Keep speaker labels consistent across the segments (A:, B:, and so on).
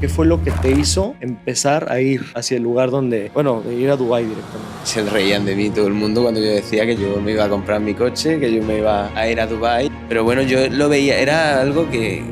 A: ¿Qué fue lo que te hizo empezar a ir hacia el lugar donde, bueno, de ir a Dubái directamente?
B: Se reían de mí todo el mundo cuando yo decía que yo me iba a comprar mi coche, que yo me iba a ir a Dubái. Pero bueno, yo lo veía, era algo que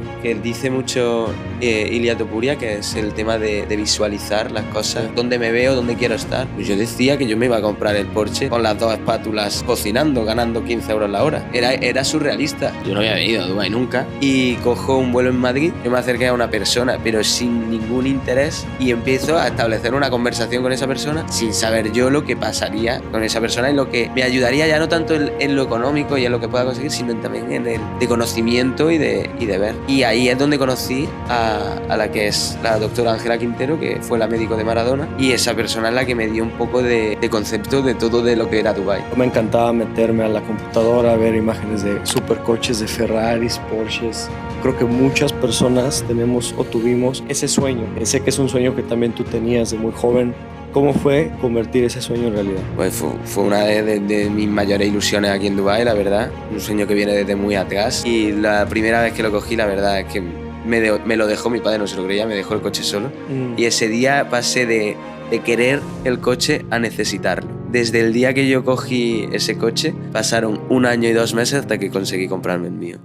B: dice mucho Ilia Topuria, que es el tema de visualizar las cosas, dónde me veo, dónde quiero estar. Pues yo decía que yo me iba a comprar el Porsche con las dos espátulas cocinando, ganando 15 euros la hora. Era surrealista. Yo no había ido a Dubái nunca. Y cojo un vuelo en Madrid, yo me acerqué a una persona, pero sin ningún interés, y empiezo a establecer una conversación con esa persona sin saber yo lo que pasaría con esa persona y lo que me ayudaría ya no tanto en lo económico y en lo que pueda conseguir, sino también en el de conocimiento y de ver. Y ahí es donde conocí a la que es la doctora Ángela Quintero, que fue la médico de Maradona, y esa persona es la que me dio un poco de concepto de todo de lo que era Dubái.
A: Me encantaba meterme a la computadora, ver imágenes de supercoches, de Ferraris, Porsches. Creo que muchas personas tenemos o tuvimos ese sueño. Sé que es un sueño que también tú tenías de muy joven. ¿Cómo fue convertir ese sueño en realidad?
B: Pues fue una de mis mayores ilusiones aquí en Dubái, la verdad. Un sueño que viene desde muy atrás. Y la primera vez que lo cogí, la verdad es que me lo dejó mi padre, no se lo creía, me dejó el coche solo. Y ese día pasé de querer el coche a necesitarlo. Desde el día que yo cogí ese coche, pasaron 1 año y 2 meses hasta que conseguí comprarme el mío.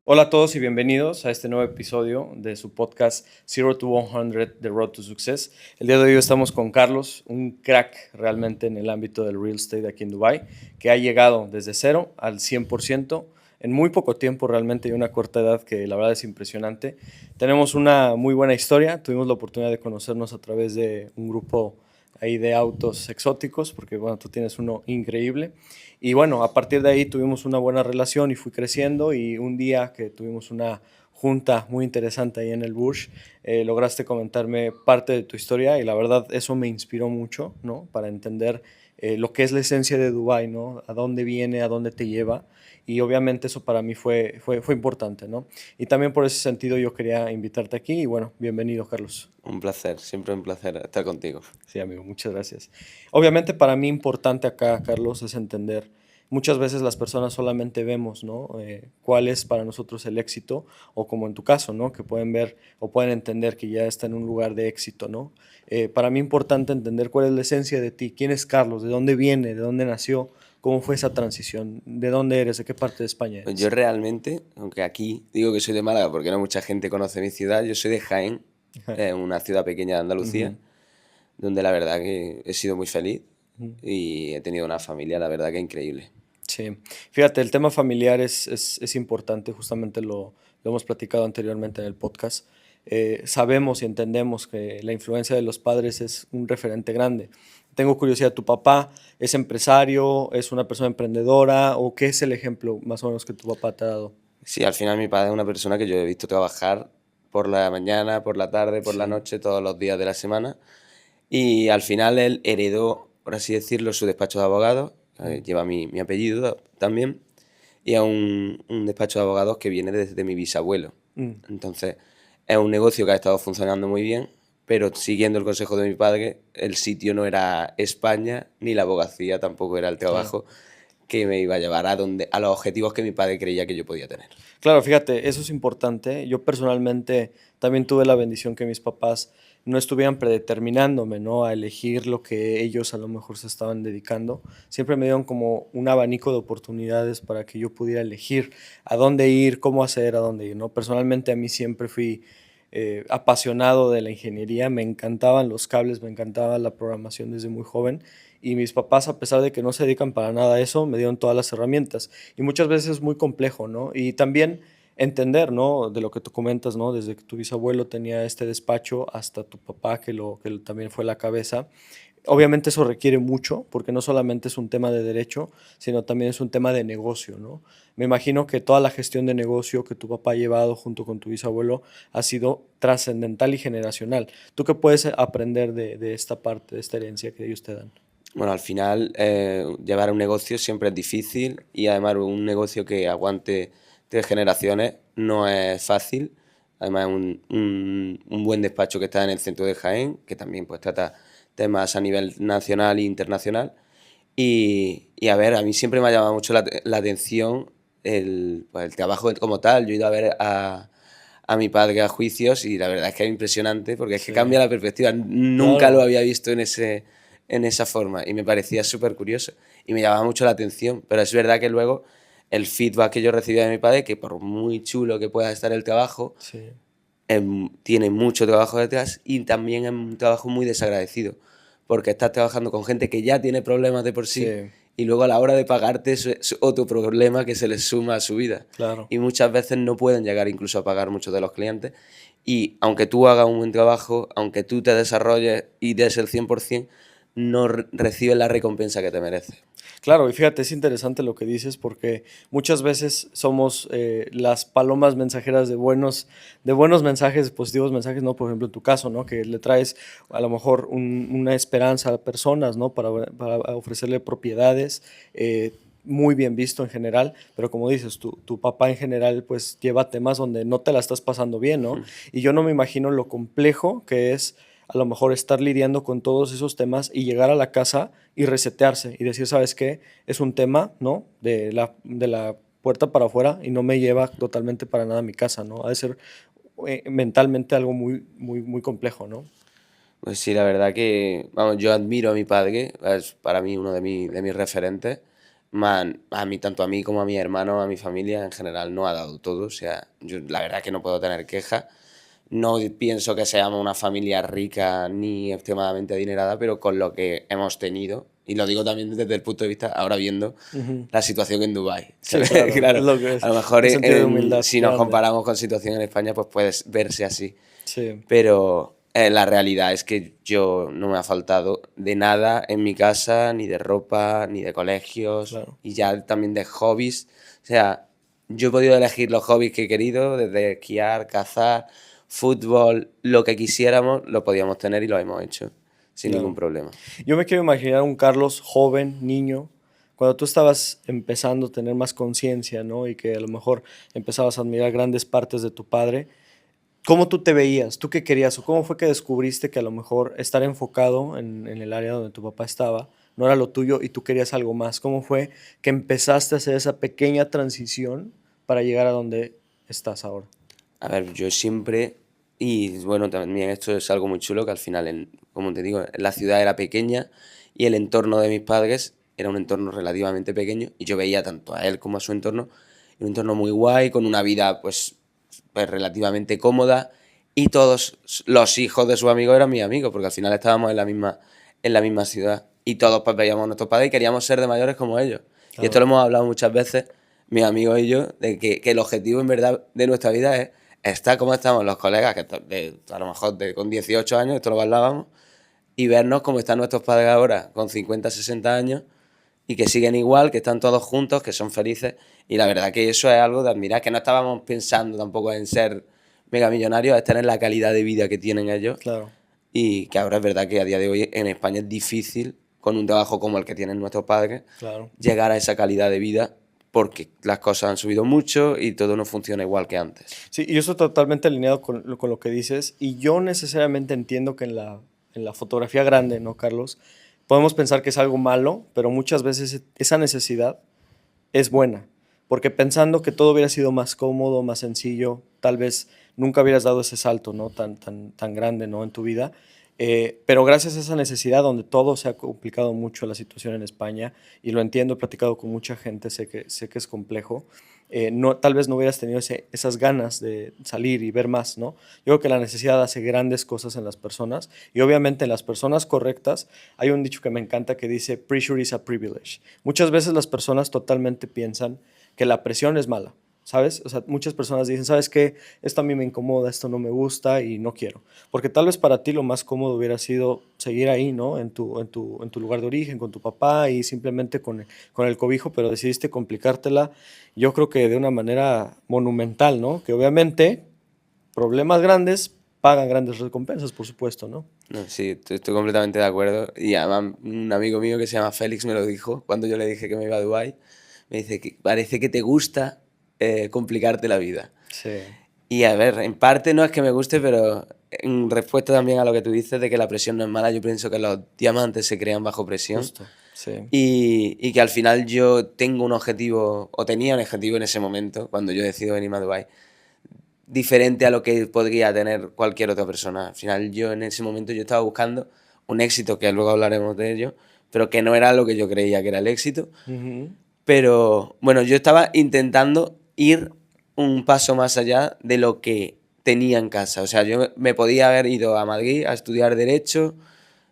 A: Hola a todos y bienvenidos a este nuevo episodio de su podcast Zero to 100, The Road to Success. El día de hoy estamos con Carlos, un crack realmente en el ámbito del real estate aquí en Dubái, que ha llegado desde 0 al 100% en muy poco tiempo realmente y una corta edad que la verdad es impresionante. Tenemos una muy buena historia, tuvimos la oportunidad de conocernos a través de un grupo ahí de autos exóticos, porque bueno, tú tienes uno increíble. Y bueno, a partir de ahí tuvimos una buena relación y fui creciendo, y un día que tuvimos una junta muy interesante ahí en el Burj, lograste comentarme parte de tu historia y la verdad eso me inspiró mucho, ¿no? Para entender lo que es la esencia de Dubái, ¿no? A dónde viene, a dónde te lleva, y obviamente eso para mí fue importante, ¿no? Y también por ese sentido yo quería invitarte aquí y bueno, bienvenido, Carlos.
B: Un placer, siempre un placer estar contigo.
A: Sí, amigo, muchas gracias. Obviamente para mí importante acá, Carlos, es entender, muchas veces las personas solamente vemos, ¿no? Cuál es para nosotros el éxito, o como en tu caso, ¿no? Que pueden ver o pueden entender que ya está en un lugar de éxito, ¿no? Para mí importante entender cuál es la esencia de ti, quién es Carlos, de dónde viene, de dónde nació, cómo fue esa transición, de dónde eres, de qué parte de España
B: Pues yo
A: eres.
B: realmente, aunque aquí digo que soy de Málaga porque no mucha gente conoce mi ciudad, yo soy de Jaén, una ciudad pequeña de Andalucía,
A: Ujú,
B: donde la verdad que he sido muy feliz
A: ujú.
B: y he tenido una familia, la verdad que increíble.
A: Sí, fíjate, el tema familiar es importante, justamente lo hemos platicado anteriormente en el podcast. Sabemos y entendemos que la influencia de los padres es un referente grande. Tengo curiosidad, ¿tu papá es empresario, es una persona emprendedora, o qué es el ejemplo más o menos que tu papá te ha dado?
B: Sí, al final mi padre es una persona que yo he visto trabajar por la mañana, por la tarde, por la
A: Sí.
B: noche, todos los días de la semana, y al final él heredó, por así decirlo, su despacho de abogados,
A: Mm,
B: lleva mi apellido también, y es un despacho de abogados que viene desde mi bisabuelo.
A: mm,
B: Entonces, es un negocio que ha estado funcionando muy bien, pero siguiendo el consejo de mi padre, el sitio no era España, ni la abogacía tampoco era el
A: claro.
B: trabajo que me iba a llevar a los objetivos que mi padre creía que yo podía tener.
A: Claro, fíjate, eso es importante. Yo personalmente también tuve la bendición que mis papás no estuvieran predeterminándome, ¿no? A elegir lo que ellos a lo mejor se estaban dedicando. Siempre me dieron como un abanico de oportunidades para que yo pudiera elegir a dónde ir, cómo hacer, a dónde ir, ¿no? Personalmente a mí siempre fui apasionado de la ingeniería, me encantaban los cables, me encantaba la programación desde muy joven, y mis papás, a pesar de que no se dedican para nada a eso, me dieron todas las herramientas, y muchas veces es muy complejo, ¿no? Y también entender, ¿no? De lo que tú comentas, ¿no? Desde que tu bisabuelo tenía este despacho hasta tu papá, también fue la cabeza. Obviamente eso requiere mucho, porque no solamente es un tema de derecho, sino también es un tema de negocio, ¿no? Me imagino que toda la gestión de negocio que tu papá ha llevado junto con tu bisabuelo ha sido trascendental y generacional. ¿Tú qué puedes aprender de esta parte, de esta herencia que ellos te dan?
B: Bueno, al final, llevar un negocio siempre es difícil, y además un negocio que aguante 3 generaciones no es fácil. Además, un buen despacho que está en el centro de Jaén, que también pues trata temas a nivel nacional e internacional. Y a ver, a mí siempre me ha llamado mucho la atención pues, el trabajo como tal. Yo he ido a ver a mi padre a juicios y la verdad es que es impresionante porque es que
A: Sí,
B: cambia la perspectiva. Nunca lo
A: claro.
B: había visto en esa forma y me parecía súper curioso y me llamaba mucho la atención, pero es verdad que luego el feedback que yo recibía de mi padre, que por muy chulo que pueda estar el trabajo,
A: Sí,
B: tiene mucho trabajo detrás y también es un trabajo muy desagradecido, porque estás trabajando con gente que ya tiene problemas de por sí
A: sí,
B: y luego a la hora de pagarte eso es otro problema que se les suma a su vida.
A: claro.
B: Y muchas veces no pueden llegar incluso a pagar muchos de los clientes. Y aunque tú hagas un buen trabajo, aunque tú te desarrolles y des el 100%, no recibes la recompensa que te mereces.
A: Claro, y fíjate, es interesante lo que dices porque muchas veces somos las palomas mensajeras de buenos mensajes, positivos mensajes, ¿no? Por ejemplo, en tu caso, ¿no? Que le traes a lo mejor una esperanza a personas, ¿no? Para ofrecerle propiedades, muy bien visto en general, pero como dices, tu papá en general pues lleva temas donde no te la estás pasando bien, ¿no? Y yo no me imagino lo complejo que es a lo mejor estar lidiando con todos esos temas y llegar a la casa y resetearse y decir, ¿sabes qué? Es un tema, ¿no? De la puerta para afuera y no me lleva totalmente para nada a mi casa, ¿no? Ha de ser mentalmente algo muy complejo, ¿no?
B: Pues sí, la verdad que, vamos, yo admiro a mi padre, es para mí uno de mis referentes. A mí, tanto a mí como a mi hermano, a mi familia en general, no ha dado todo. O sea, yo la verdad que no puedo tener quejas. No pienso que seamos una familia rica ni extremadamente adinerada, pero con lo que hemos tenido, y lo digo también desde el punto de vista, ahora viendo
A: Ujú.
B: la situación en Dubái.
A: Sí,
B: ¿Sabes?
A: claro, es
B: Claro,
A: lo que
B: a
A: es.
B: lo mejor
A: Un sentido de humildad
B: si nos
A: grande.
B: comparamos con situación en España, pues puede verse así.
A: Sí,
B: Pero la realidad es que yo no me ha faltado de nada en mi casa, ni de ropa, ni de colegios,
A: claro.
B: y ya también de hobbies. O sea, yo he podido elegir los hobbies que he querido, desde esquiar, cazar, fútbol, lo que quisiéramos, lo podíamos tener y lo hemos hecho, sin ningún
A: Claro.
B: problema.
A: Yo me quiero imaginar un Carlos joven, niño, cuando tú estabas empezando a tener más conciencia, ¿no? Y que a lo mejor empezabas a admirar grandes partes de tu padre. ¿Cómo tú te veías? ¿Tú qué querías? ¿O cómo fue que descubriste que a lo mejor estar enfocado en el área donde tu papá estaba no era lo tuyo y tú querías algo más? ¿Cómo fue que empezaste a hacer esa pequeña transición para llegar a donde estás ahora?
B: A ver, yo siempre, y bueno, también esto es algo muy chulo, que al final, como te digo, la ciudad era pequeña y el entorno de mis padres era un entorno relativamente pequeño y yo veía tanto a él como a su entorno, un entorno muy guay, con una vida pues relativamente cómoda y todos los hijos de sus amigos eran mis amigos, porque al final estábamos en la misma ciudad y todos pues veíamos a nuestros padres y queríamos ser de mayores como ellos. Y esto
A: Claro,
B: lo hemos hablado muchas veces, mis amigos y yo, de que el objetivo en verdad de nuestra vida es estar como estamos los colegas, que a lo mejor con 18 años, esto lo hablábamos, y vernos cómo están nuestros padres ahora, con 50 60 años, y que siguen igual, que están todos juntos, que son felices. Y la verdad que eso es algo de admirar, que no estábamos pensando tampoco en ser megamillonarios, es tener la calidad de vida que tienen ellos.
A: claro,
B: Y que ahora es verdad que a día de hoy en España es difícil, con un trabajo como el que tienen nuestros padres,
A: claro.
B: llegar a esa calidad de vida porque las cosas han subido mucho y todo no funciona igual que antes.
A: Sí, y yo estoy totalmente alineado con lo que dices y yo necesariamente entiendo que en la fotografía grande, ¿no, Carlos? Podemos pensar que es algo malo, pero muchas veces esa necesidad es buena, porque pensando que todo hubiera sido más cómodo, más sencillo, tal vez nunca hubieras dado ese salto, ¿no? Tan grande, ¿no? En tu vida. Pero gracias a esa necesidad donde todo se ha complicado mucho la situación en España, y lo entiendo, he platicado con mucha gente, sé que es complejo, no, tal vez no hubieras tenido esas ganas de salir y ver más, ¿no? Yo creo que la necesidad hace grandes cosas en las personas y obviamente en las personas correctas hay un dicho que me encanta que dice pressure is a privilege. Muchas veces las personas totalmente piensan que la presión es mala, ¿sabes? O sea, muchas personas dicen, ¿sabes qué? Esto a mí me incomoda, esto no me gusta y no quiero. Porque tal vez para ti lo más cómodo hubiera sido seguir ahí, ¿no? En tu lugar de origen, con tu papá y simplemente con el cobijo, pero decidiste complicártela, yo creo que de una manera monumental, ¿no? Que obviamente problemas grandes pagan grandes recompensas, por supuesto, ¿no?
B: No, sí, estoy completamente de acuerdo. Y además, un amigo mío que se llama Félix me lo dijo cuando yo le dije que me iba a Dubái. Me dice que parece que te gusta complicarte la vida.
A: Sí,
B: Y a ver, en parte no es que me guste, pero en respuesta también a lo que tú dices de que la presión no es mala, yo pienso que los diamantes se crean bajo presión
A: justo, sí,
B: y que al final yo tengo un objetivo, o tenía un objetivo en ese momento, cuando yo decido venirme a Dubái, diferente a lo que podría tener cualquier otra persona. Al final yo en ese momento yo estaba buscando un éxito, que luego hablaremos de ello, pero que no era lo que yo creía que era el éxito. Pero bueno, yo estaba intentando ir un paso más allá de lo que tenía en casa. O sea, yo me podía haber ido a Madrid a estudiar Derecho,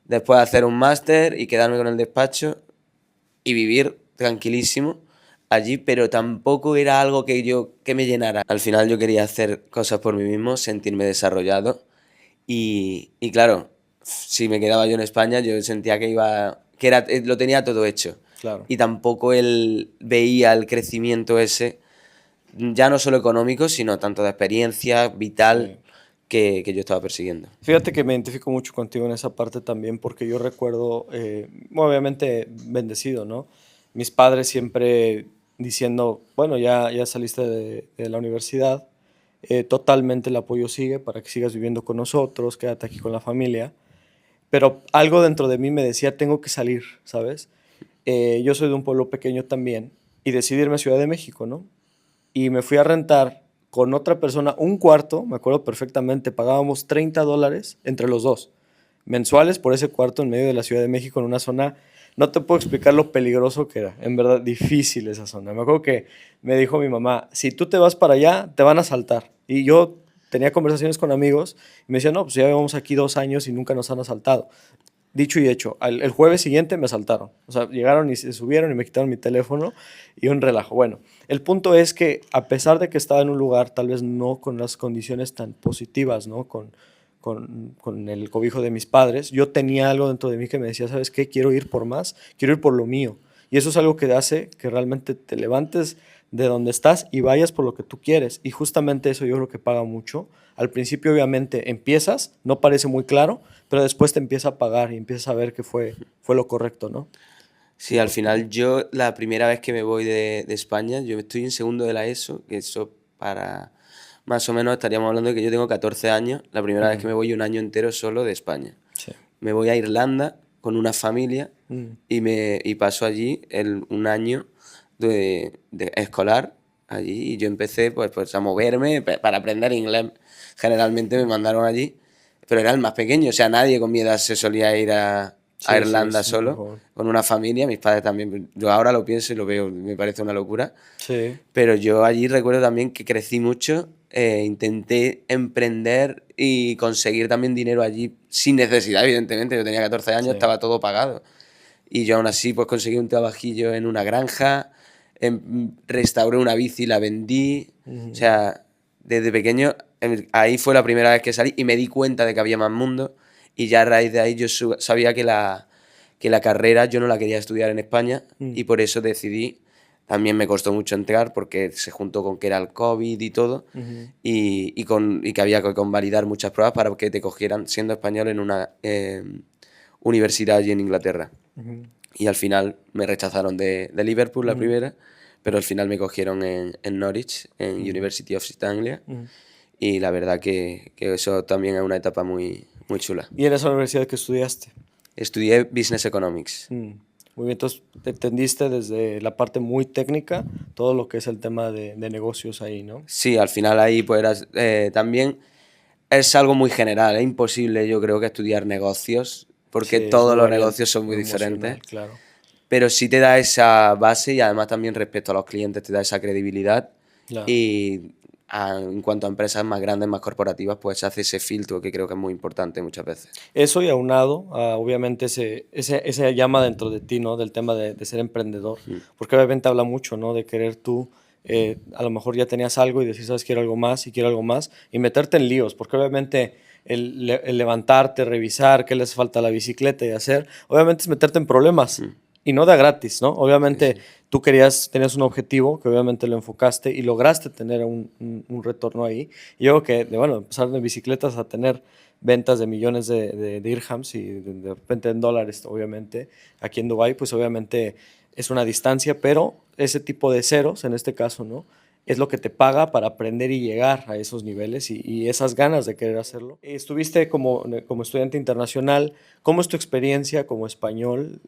B: después hacer un máster y quedarme con el despacho y vivir tranquilísimo allí, pero tampoco era algo que me llenara. Al final yo quería hacer cosas por mí mismo, sentirme desarrollado y claro, si me quedaba yo en España yo sentía lo tenía todo hecho.
A: Claro.
B: Y tampoco él veía el crecimiento ese, ya no solo económico, sino tanto de experiencia, vital,
A: Sí.
B: que yo estaba persiguiendo.
A: Fíjate que me identifico mucho contigo en esa parte también, porque yo recuerdo, obviamente bendecido, ¿no? Mis padres siempre diciendo, bueno, ya saliste de la universidad, totalmente el apoyo sigue para que sigas viviendo con nosotros, quédate aquí con la familia. Pero algo dentro de mí me decía, tengo que salir, ¿sabes? Yo soy de un pueblo pequeño también y decidí irme a Ciudad de México, ¿no? Y me fui a rentar con otra persona un cuarto, me acuerdo perfectamente, pagábamos $30 entre los dos, mensuales por ese cuarto en medio de la Ciudad de México, en una zona, no te puedo explicar lo peligroso que era, en verdad difícil esa zona. Me acuerdo que me dijo mi mamá, si tú te vas para allá, te van a asaltar. Y yo tenía conversaciones con amigos y me decían, no, pues ya llevamos aquí 2 años y nunca nos han asaltado. Dicho y hecho, el jueves siguiente me asaltaron. O sea, llegaron y se subieron y me quitaron mi teléfono y un relajo. Bueno, el punto es que a pesar de que estaba en un lugar tal vez no con las condiciones tan positivas, ¿no? Con el cobijo de mis padres, yo tenía algo dentro de mí que me decía, ¿sabes qué? Quiero ir por más, quiero ir por lo mío. Y eso es algo que hace que realmente te levantes de donde estás y vayas por lo que tú quieres. Y justamente eso yo creo que paga mucho. Al principio obviamente empiezas, no parece muy claro, pero después te empieza a pagar y empiezas a ver que fue lo correcto, ¿no?
B: Sí, al final yo la primera vez que me voy de España, yo estoy en segundo de la ESO, que eso para más o menos estaríamos hablando de que yo tengo 14 años, la primera vez que me voy un año entero solo de España.
A: Sí.
B: Me voy a Irlanda con una familia
A: Mm.
B: y paso allí un año de escolar allí y yo empecé pues a moverme para aprender inglés. Generalmente me mandaron allí, pero era el más pequeño, o sea, nadie con mi edad se solía ir a
A: Sí, sí,
B: Irlanda
A: es muy
B: solo,
A: joven.
B: con una familia, mis padres también. Yo ahora lo pienso y lo veo, me parece una locura.
A: Sí.
B: Pero yo allí recuerdo también que crecí mucho, intenté emprender y conseguir también dinero allí sin necesidad, evidentemente. Yo tenía 14 años,
A: Sí.
B: estaba todo pagado. Y yo aún así pues conseguí un trabajillo en una granja, restauré una bici, la vendí. O sea, desde pequeño, ahí fue la primera vez que salí y me di cuenta de que había más mundo. Y ya a raíz de ahí yo sabía que la carrera yo no la quería estudiar en España y por eso decidí. También me costó mucho entrar porque se juntó con que era el COVID y todo y que había que convalidar muchas pruebas para que te cogieran siendo español en una universidad allí en Inglaterra. Y al final me rechazaron de Liverpool la primera, pero al final me cogieron en Norwich, en University of East Anglia. Y la verdad que eso también es una etapa muy, muy chula.
A: ¿Y en esa universidad que estudiaste?
B: Estudié Business Economics.
A: Muy bien, entonces te entendiste desde la parte muy técnica, todo lo que es el tema de negocios ahí, ¿no?
B: Sí, al final ahí pues también es algo muy general, es imposible yo creo que estudiar negocios, porque
A: Sí, es
B: todos
A: muy
B: los
A: variante,
B: negocios son muy
A: muy
B: diferentes,
A: emocional, claro.
B: pero sí te da esa base y además también respecto a los clientes te da esa credibilidad
A: Claro.
B: y en cuanto a empresas más grandes, más corporativas, pues se hace ese filtro que creo que es muy importante muchas veces.
A: Eso y aunado a, obviamente, esa llama dentro de ti, ¿no? Del tema de ser emprendedor, porque obviamente habla mucho, ¿no? De querer tú, a lo mejor ya tenías algo y decir, sabes, quiero algo más y quiero algo más, y meterte en líos, porque obviamente el levantarte, revisar qué les falta a la bicicleta y hacer, obviamente es meterte en problemas. Y no de a gratis, ¿no? Obviamente tú tenías un objetivo que obviamente lo enfocaste y lograste tener un retorno ahí. Y yo creo que, bueno, empezar de bicicletas a tener ventas de millones de dirhams y de repente en dólares, obviamente, aquí en Dubái, pues obviamente es una distancia, pero ese tipo de ceros, en este caso, ¿no? Es lo que te paga para aprender y llegar a esos niveles y esas ganas de querer hacerlo. Estuviste como estudiante internacional. ¿Cómo es tu experiencia como español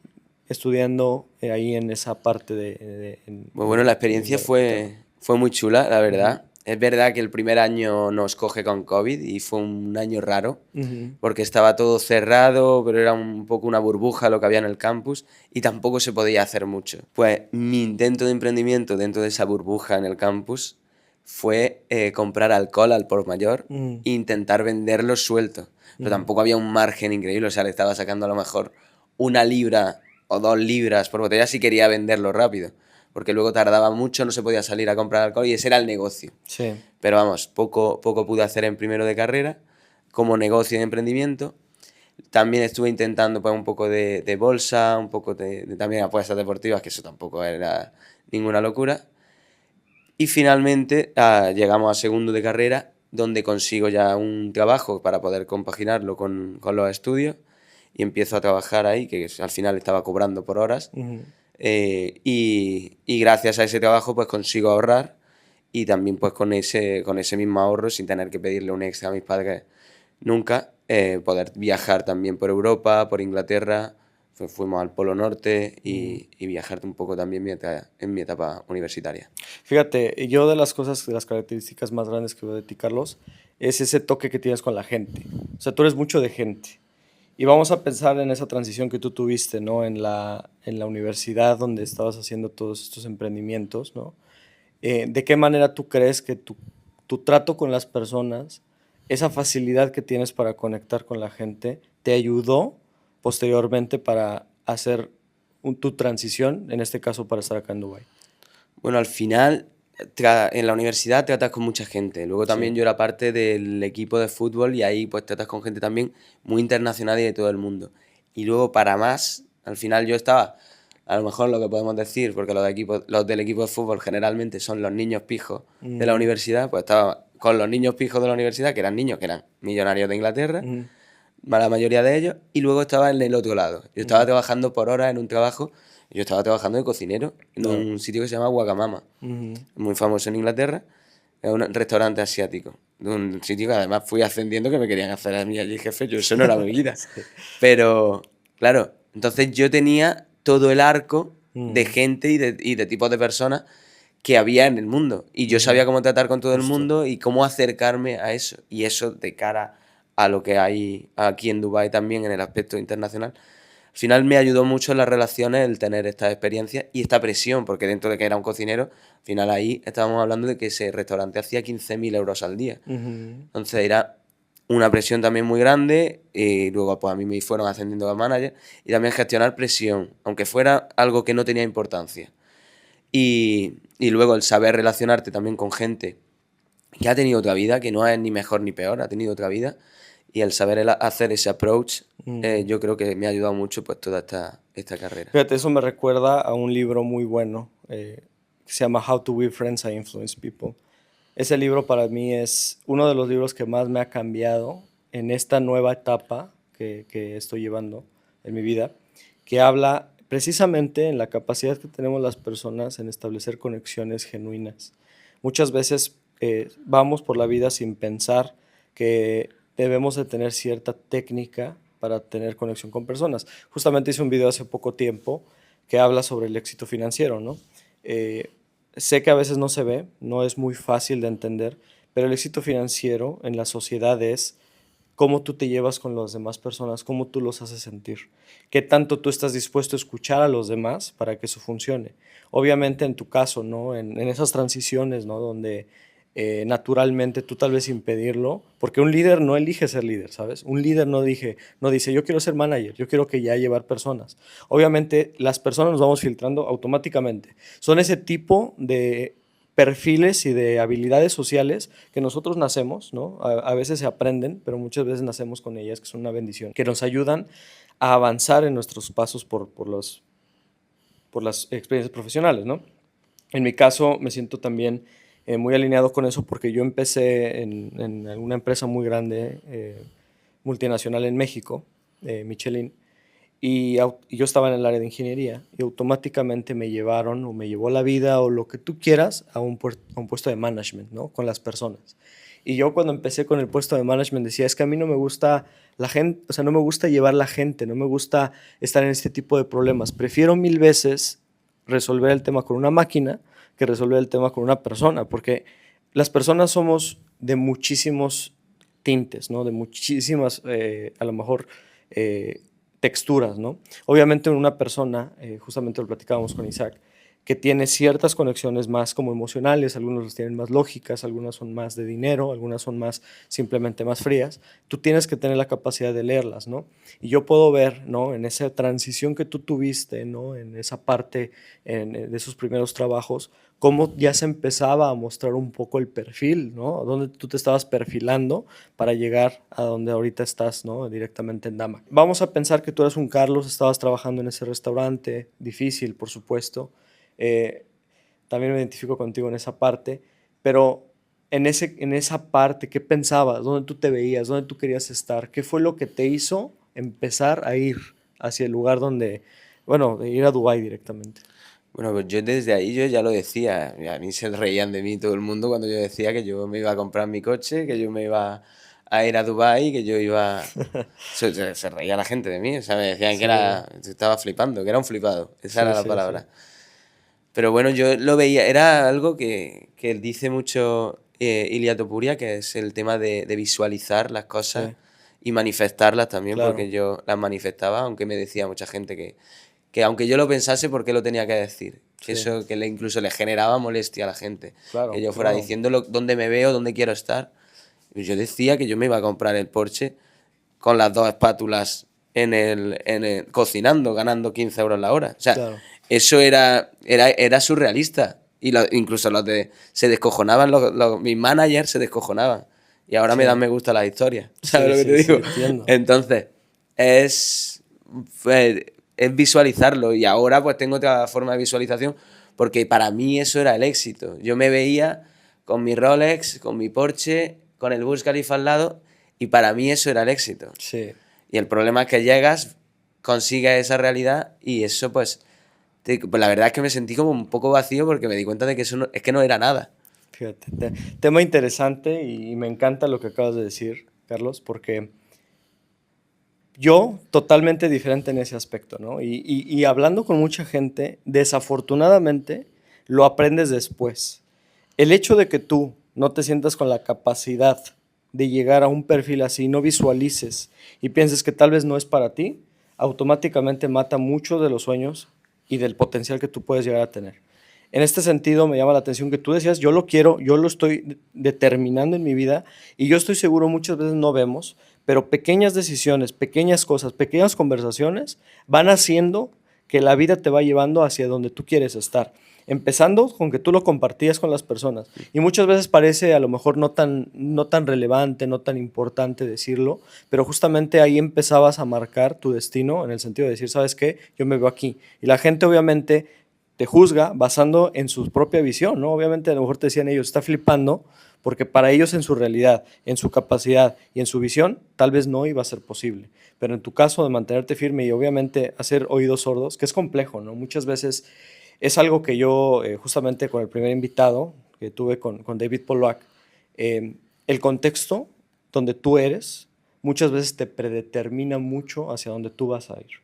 A: estudiando ahí en esa parte
B: Pues bueno, la
A: de
B: experiencia
A: Inglaterra?
B: fue muy chula, la verdad. Es verdad que el primer año nos coge con COVID y fue un año raro,
A: Ujú.
B: porque estaba todo cerrado, pero era un poco una burbuja lo que había en el campus y tampoco se podía hacer mucho. Pues mi intento de emprendimiento dentro de esa burbuja en el campus fue comprar alcohol al por mayor
A: Mm,
B: e intentar venderlo suelto. Pero
A: mm,
B: tampoco había un margen increíble, o sea, le estaba sacando a lo mejor 1 libra o 2 libras por botella si quería venderlo rápido, porque luego tardaba mucho, no se podía salir a comprar alcohol y ese era el negocio.
A: sí.
B: Pero vamos, poco pude hacer en primero de carrera como negocio de emprendimiento. También estuve intentando pues, un poco de bolsa, un poco de también apuestas deportivas, que eso tampoco era ninguna locura. Y finalmente llegamos a segundo de carrera, donde consigo ya un trabajo para poder compaginarlo con los estudios y empiezo a trabajar ahí, que al final estaba cobrando por horas.
A: Ujú.
B: Y gracias a ese trabajo pues consigo ahorrar y también pues con ese mismo ahorro, sin tener que pedirle un extra a mis padres nunca, poder viajar también por Europa, por Inglaterra. Fuimos al Polo Norte y viajar un poco también en mi etapa universitaria.
A: Fíjate, yo de las cosas, de las características más grandes que veo de ti, Carlos, es ese toque que tienes con la gente. O sea, tú eres mucho de gente. Y vamos a pensar en esa transición que tú tuviste, ¿no? En la universidad donde estabas haciendo todos estos emprendimientos, ¿no? ¿De qué manera tú crees que tu trato con las personas, esa facilidad que tienes para conectar con la gente, te ayudó posteriormente para hacer tu transición, en este caso para estar acá en Dubái?
B: Bueno, al final, en la universidad tratas con mucha gente. Luego
A: Sí.
B: también yo era parte del equipo de fútbol y ahí pues tratas con gente también muy internacional y de todo el mundo. Y luego para más, al final yo estaba, a lo mejor lo que podemos decir, porque los del equipo de fútbol generalmente son los niños pijos de la
A: Mm,
B: universidad, pues estaba con los niños pijos de la universidad, que eran niños que eran millonarios de Inglaterra,
A: ujú,
B: la mayoría de ellos, y luego estaba en el otro lado. Yo estaba
A: ujú,
B: trabajando por horas en un trabajo, yo estaba trabajando de cocinero en
A: claro.
B: un sitio que se llama Wagamama,
A: Ujú,
B: muy famoso en Inglaterra, es un restaurante asiático, de un sitio que además fui ascendiendo que me querían hacer a mí allí jefe, yo eso no era mi vida.
A: sí.
B: Pero, claro, entonces yo tenía todo el arco de
A: Mm,
B: gente y de tipos de personas que había en el mundo. Y yo
A: ujú,
B: sabía cómo tratar con todo el
A: justo.
B: mundo y cómo acercarme a eso. Y eso de cara a lo que hay aquí en Dubái también en el aspecto internacional. Al final me ayudó mucho en las relaciones el tener esta experiencia y esta presión, porque dentro de que era un cocinero, al final ahí estábamos hablando de que ese restaurante hacía 15.000 euros al día.
A: Ujú,
B: Entonces era una presión también muy grande y luego pues a mí me fueron ascendiendo a manager y también gestionar presión, aunque fuera algo que no tenía importancia. Y luego el saber relacionarte también con gente que ha tenido otra vida, que no es ni mejor ni peor, ha tenido otra vida, y el saber hacer ese approach,
A: mm.
B: yo creo que me ha ayudado mucho pues toda esta carrera.
A: Fíjate, eso me recuerda a un libro muy bueno que se llama How to Be Friends and Influence People. Ese libro para mí es uno de los libros que más me ha cambiado en esta nueva etapa que estoy llevando en mi vida, que habla precisamente en la capacidad que tenemos las personas en establecer conexiones genuinas. Muchas veces vamos por la vida sin pensar que debemos de tener cierta técnica para tener conexión con personas. Justamente hice un video hace poco tiempo que habla sobre el éxito financiero, ¿no? Eh, Sé que a veces no se ve, no es muy fácil de entender, pero el éxito financiero en la sociedad es cómo tú te llevas con las demás personas, cómo tú los haces sentir, qué tanto tú estás dispuesto a escuchar a los demás para que eso funcione. Obviamente en tu caso, ¿no? En esas transiciones, ¿no? Donde naturalmente tú tal vez sin pedirlo, porque un líder no elige ser líder, ¿sabes? Un líder no dice, yo quiero ser manager, yo quiero que ya llevar personas. Obviamente las personas nos vamos filtrando automáticamente. Son ese tipo de perfiles y de habilidades sociales que nosotros nacemos, ¿no? A veces se aprenden, pero muchas veces nacemos con ellas, que son una bendición, que nos ayudan a avanzar en nuestros pasos por las experiencias profesionales, ¿no? En mi caso me siento también muy alineado con eso porque yo empecé en una empresa muy grande, multinacional en México, Michelin, y yo estaba en el área de ingeniería y automáticamente me llevaron o me llevó la vida o lo que tú quieras a un puesto de management, ¿no? Con las personas. Y yo cuando empecé con el puesto de management decía, es que a mí no me gusta la gente, o sea, no me gusta llevar la gente, no me gusta estar en este tipo de problemas. Prefiero mil veces resolver el tema con una máquina que resolver el tema con una persona, porque las personas somos de muchísimos tintes, ¿no? De muchísimas, a lo mejor, texturas, ¿no? Obviamente una persona, justamente lo platicábamos con Isaac, que tiene ciertas conexiones más como emocionales, algunos las tienen más lógicas, algunas son más de dinero, algunas son más simplemente más frías. Tú tienes que tener la capacidad de leerlas, ¿no? Y yo puedo ver, ¿no? En esa transición que tú tuviste, ¿no? En esa parte de esos primeros trabajos, cómo ya se empezaba a mostrar un poco el perfil, ¿no? Dónde tú te estabas perfilando para llegar a donde ahorita estás, ¿no? Directamente en Dama. Vamos a pensar que tú eres un Carlos, estabas trabajando en ese restaurante, difícil, por supuesto. Eh, También me identifico contigo en esa parte, pero en esa parte, ¿qué pensabas? ¿Dónde tú te veías? ¿Dónde tú querías estar? ¿Qué fue lo que te hizo empezar a ir hacia el lugar donde, bueno, de ir a Dubái directamente?
B: Bueno, pues yo desde ahí yo ya lo decía, y a mí se reían de mí todo el mundo cuando yo decía que yo me iba a comprar mi coche, que yo me iba a ir a Dubái, que yo iba... Se reía la gente de mí, o sea, me decían que
A: Sí,
B: era, estaba flipando, que era un flipado, esa
A: sí,
B: era la
A: sí, sí.
B: palabra. Pero bueno, yo lo veía, era algo que dice mucho Ilia Topuria, que es el tema de visualizar las cosas
A: Sí,
B: y manifestarlas también,
A: claro.
B: porque yo las manifestaba, aunque me decía mucha gente que aunque yo lo pensase, ¿por qué lo tenía que decir? Que
A: Sí,
B: eso que incluso le generaba molestia a la gente, que
A: claro,
B: yo fuera
A: claro.
B: diciendo dónde me veo, dónde quiero estar. Y yo decía que yo me iba a comprar el Porsche con las dos espátulas cocinando, ganando 15 euros la hora. O sea,
A: Claro.
B: eso era surrealista. Y incluso se descojonaban, mis managers se descojonaban. Y ahora me dan
A: Sí,
B: me gusta las historias. ¿Sabes
A: sí,
B: lo que te
A: sí, sí,
B: digo?
A: entiendo.
B: Entonces, es, es visualizarlo. Y ahora pues tengo otra forma de visualización porque para mí eso era el éxito. Yo me veía con mi Rolex, con mi Porsche, con el Burj Khalifa al lado y para mí eso era el éxito.
A: Sí.
B: Y el problema es que llegas, consigues esa realidad y eso pues, pues la verdad es que me sentí como un poco vacío porque me di cuenta de que eso es que no era nada.
A: Fíjate, tema interesante y me encanta lo que acabas de decir, Carlos, porque yo totalmente diferente en ese aspecto, ¿no? Y hablando con mucha gente, desafortunadamente lo aprendes después. El hecho de que tú no te sientas con la capacidad de llegar a un perfil así, no visualices y pienses que tal vez no es para ti, automáticamente mata mucho de los sueños y del potencial que tú puedes llegar a tener. En este sentido, me llama la atención que tú decías, yo lo quiero, yo lo estoy determinando en mi vida y yo estoy seguro muchas veces no vemos, pero pequeñas decisiones, pequeñas cosas, pequeñas conversaciones van haciendo que la vida te va llevando hacia donde tú quieres estar. Empezando con que tú lo compartías con las personas. Y muchas veces parece a lo mejor no tan relevante, no tan importante decirlo, pero justamente ahí empezabas a marcar tu destino en el sentido de decir, ¿sabes qué? Yo me veo aquí. Y la gente obviamente te juzga basando en su propia visión, ¿no? Obviamente a lo mejor te decían ellos, está flipando, porque para ellos en su realidad, en su capacidad y en su visión, tal vez no iba a ser posible. Pero en tu caso de mantenerte firme y obviamente hacer oídos sordos, que es complejo, ¿no? Muchas veces es algo que yo, justamente con el primer invitado que tuve con David Polak, el contexto donde tú eres muchas veces te predetermina mucho hacia donde tú vas a ir.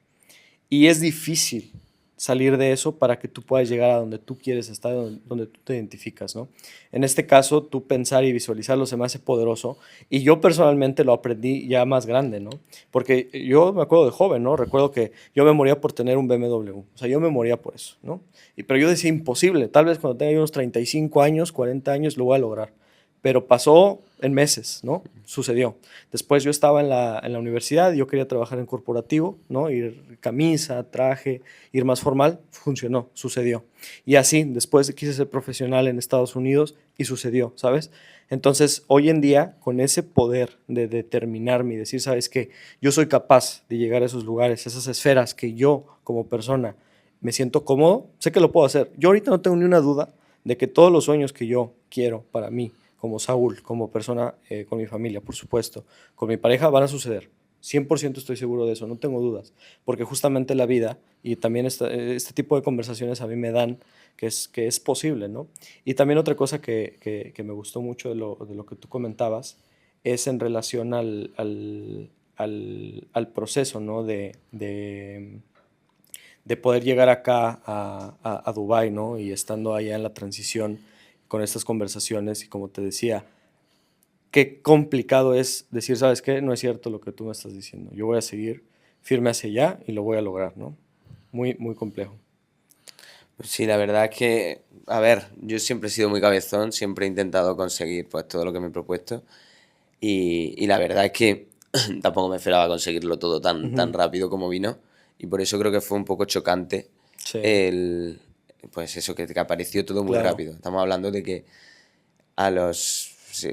A: Y es difícil salir de eso para que tú puedas llegar a donde tú quieres estar, donde tú te identificas, ¿no? En este caso, tú pensar y visualizarlo se me hace poderoso y yo personalmente lo aprendí ya más grande, ¿no? Porque yo me acuerdo de joven, ¿no? Recuerdo que yo me moría por tener un BMW, o sea, yo me moría por eso, ¿no? Pero yo decía imposible, tal vez cuando tenga unos 35 años, 40 años lo voy a lograr, pero pasó en meses, ¿no? Sucedió. Después yo estaba en la universidad, yo quería trabajar en corporativo, ¿no? Ir camisa, traje, ir más formal, funcionó, sucedió. Y así, después quise ser profesional en Estados Unidos y sucedió, ¿sabes? Entonces, hoy en día, con ese poder de determinarme y decir, ¿sabes qué? Yo soy capaz de llegar a esos lugares, a esas esferas que yo como persona me siento cómodo, sé que lo puedo hacer. Yo ahorita no tengo ni una duda de que todos los sueños que yo quiero para mí, como Saúl, como persona, con mi familia, por supuesto, con mi pareja, van a suceder. 100% estoy seguro de eso, no tengo dudas, porque justamente la vida y también este tipo de conversaciones a mí me dan que es posible, ¿no? Y también otra cosa que me gustó mucho de lo que tú comentabas es en relación al proceso, ¿no? De poder llegar acá a Dubái, ¿no? Y estando allá en la transición, con estas conversaciones y como te decía, qué complicado es decir, ¿sabes qué? No es cierto lo que tú me estás diciendo. Yo voy a seguir firme hacia allá y lo voy a lograr, ¿no? Muy, muy complejo.
B: Pues sí, la verdad es que, a ver, yo siempre he sido muy cabezón, siempre he intentado conseguir pues todo lo que me he propuesto y la verdad es que tampoco me esperaba conseguirlo todo tan
A: Ujú.
B: rápido como vino y por eso creo que fue un poco chocante
A: Sí,
B: el, pues eso, que apareció todo muy
A: claro.
B: rápido. Estamos hablando de que a los, sí,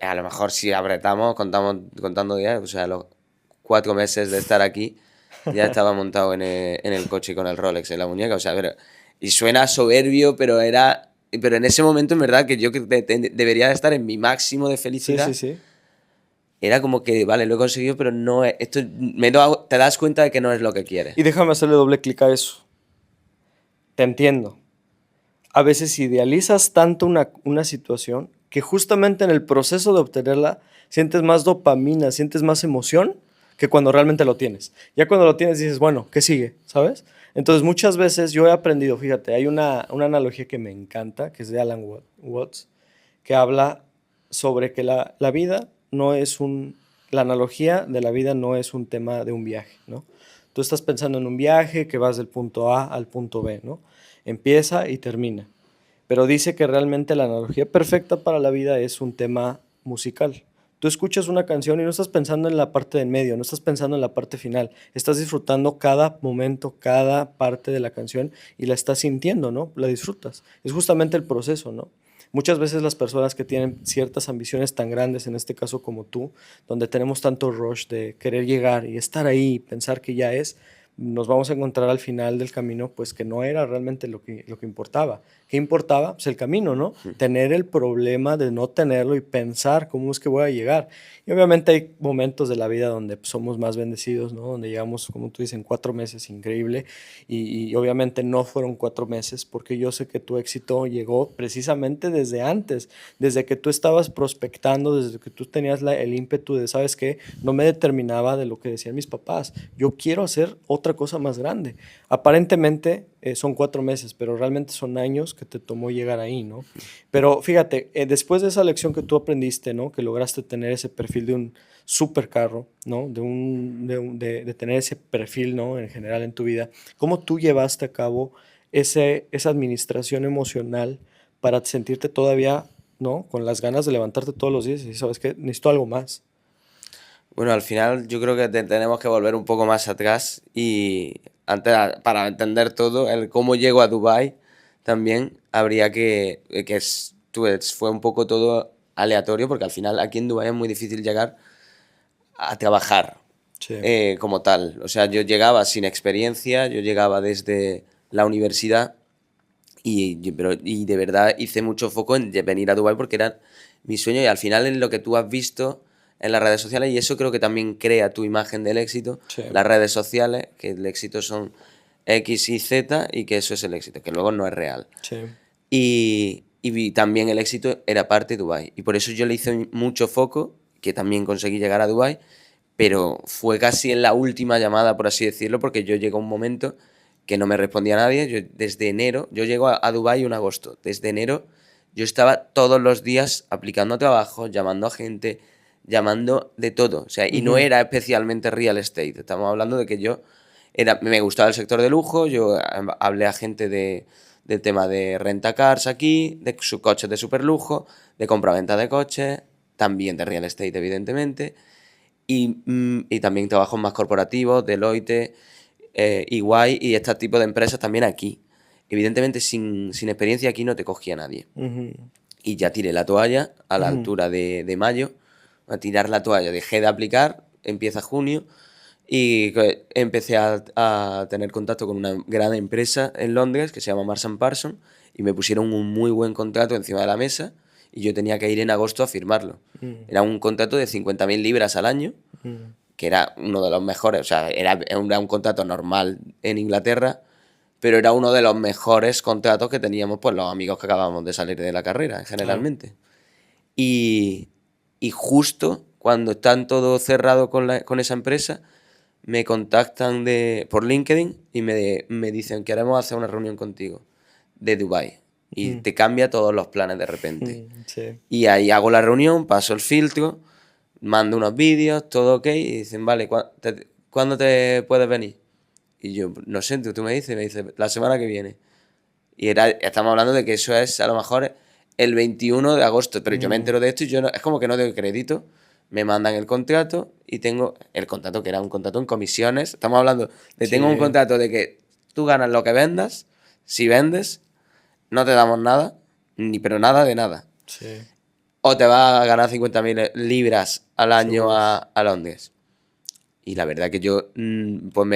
B: a lo mejor si apretamos, contando días, o sea, a los 4 meses de estar aquí, ya estaba montado en el coche con el Rolex en la muñeca, o sea, y suena soberbio, pero en ese momento en verdad que yo que debería de estar en mi máximo de
A: Sí, sí,
B: felicidad,
A: sí.
B: era como que, vale, lo he conseguido, pero no esto, te das cuenta de que no es lo que quieres.
A: Y déjame hacerle doble clic a eso. Te entiendo. A veces idealizas tanto una situación que justamente en el proceso de obtenerla sientes más dopamina, sientes más emoción que cuando realmente lo tienes. Ya cuando lo tienes dices, bueno, ¿qué sigue? ¿Sabes? Entonces muchas veces yo he aprendido, fíjate, hay una analogía que me encanta, que es de Alan Watts, que habla sobre que la vida no es la analogía de la vida no es un tema de un viaje, ¿no? Tú estás pensando en un viaje que vas del punto A al punto B, ¿no? Empieza y termina. Pero dice que realmente la analogía perfecta para la vida es un tema musical. Tú escuchas una canción y no estás pensando en la parte del medio, no estás pensando en la parte final, estás disfrutando cada momento, cada parte de la canción y la estás sintiendo, ¿no? La disfrutas. Es justamente el proceso, ¿no? Muchas veces las personas que tienen ciertas ambiciones tan grandes, en este caso como tú, donde tenemos tanto rush de querer llegar y estar ahí y pensar que ya es, nos vamos a encontrar al final del camino, pues que no era realmente lo que importaba. ¿Qué importaba? Pues el camino, ¿no? Tener el problema de no tenerlo y pensar cómo es que voy a llegar. Y obviamente hay momentos de la vida donde pues, somos más bendecidos, ¿no? Donde llegamos, como tú dices, en 4 meses, increíble. Y obviamente no fueron 4 meses, porque yo sé que tu éxito llegó precisamente desde antes, desde que tú estabas prospectando, desde que tú tenías el ímpetu de, ¿sabes qué? No me determinaba de lo que decían mis papás. Yo quiero hacer otra cosa más grande. Aparentemente son 4 meses, pero realmente son años que te tomó llegar ahí, ¿no? Pero fíjate, después de esa lección que tú aprendiste, ¿no? Que lograste tener ese perfil de un supercarro, ¿no? De tener ese perfil, ¿no? En general en tu vida. ¿Cómo tú llevaste a cabo esa administración emocional para sentirte todavía, ¿no? Con las ganas de levantarte todos los días y sabes que necesito algo más.
B: Bueno, al final yo creo que tenemos que volver un poco más atrás y antes, para entender todo, el cómo llego a Dubái también habría fue un poco todo aleatorio porque al final aquí en Dubái es muy difícil llegar a trabajar
A: Sí.
B: como tal. O sea, yo llegaba sin experiencia, yo llegaba desde la universidad y de verdad hice mucho foco en venir a Dubái porque era mi sueño y al final en lo que tú has visto en las redes sociales y eso creo que también crea tu imagen del éxito,
A: Sí.
B: las redes sociales, que el éxito son X y Z y que eso es el éxito, que luego no es real.
A: Sí.
B: Y también el éxito era parte de Dubái y por eso yo le hice mucho foco, que también conseguí llegar a Dubái, pero fue casi en la última llamada, por así decirlo, porque yo llegué a un momento que no me respondía nadie. Yo, desde enero, yo llego a Dubái en agosto. Desde enero yo estaba todos los días aplicando a trabajo, llamando a gente, llamando de todo. O sea, y no
A: Ujú.
B: era especialmente real estate. Estamos hablando de que me gustaba el sector de lujo, yo hablé a gente del tema de rentacars aquí, de sus coches de superlujo, de compra-venta de coches, también de real estate, evidentemente. Y también trabajos más corporativos, Deloitte, EY y este tipo de empresas también aquí. Evidentemente, sin experiencia aquí no te cogía nadie.
A: Ujú.
B: Y ya tiré la toalla a la
A: Ujú.
B: altura de mayo. A tirar la toalla, dejé de aplicar, empieza junio y empecé a tener contacto con una gran empresa en Londres que se llama Marsh Parson y me pusieron un muy buen contrato encima de la mesa y yo tenía que ir en agosto a firmarlo.
A: Ujú.
B: Era un contrato de 50.000 libras al año,
A: Ujú.
B: que era uno de los mejores, o sea, era un contrato normal en Inglaterra, pero era uno de los mejores contratos que teníamos pues los amigos que acabamos de salir de la carrera,
A: Claro.
B: generalmente. Y, y justo cuando están todo cerrado con esa empresa, me contactan por LinkedIn y me dicen, queremos hacer una reunión contigo de Dubái. y te cambia todos los planes de repente.
A: Sí.
B: Y ahí hago la reunión, paso el filtro, mando unos vídeos, todo ok, y dicen, vale, ¿cuándo te puedes venir? Y yo, no sé, tú me dices, la semana que viene. Y estamos hablando de que eso es a lo mejor el 21 de agosto, pero yo me entero de esto y yo es como que no doy crédito. Me mandan el contrato y tengo el contrato, que era un contrato en comisiones. Estamos hablando de tengo un contrato de que tú ganas lo que vendas, si vendes, no te damos nada, pero nada de nada.
A: Sí.
B: O te vas a ganar 50.000 libras al año a Londres. Y la verdad que yo pues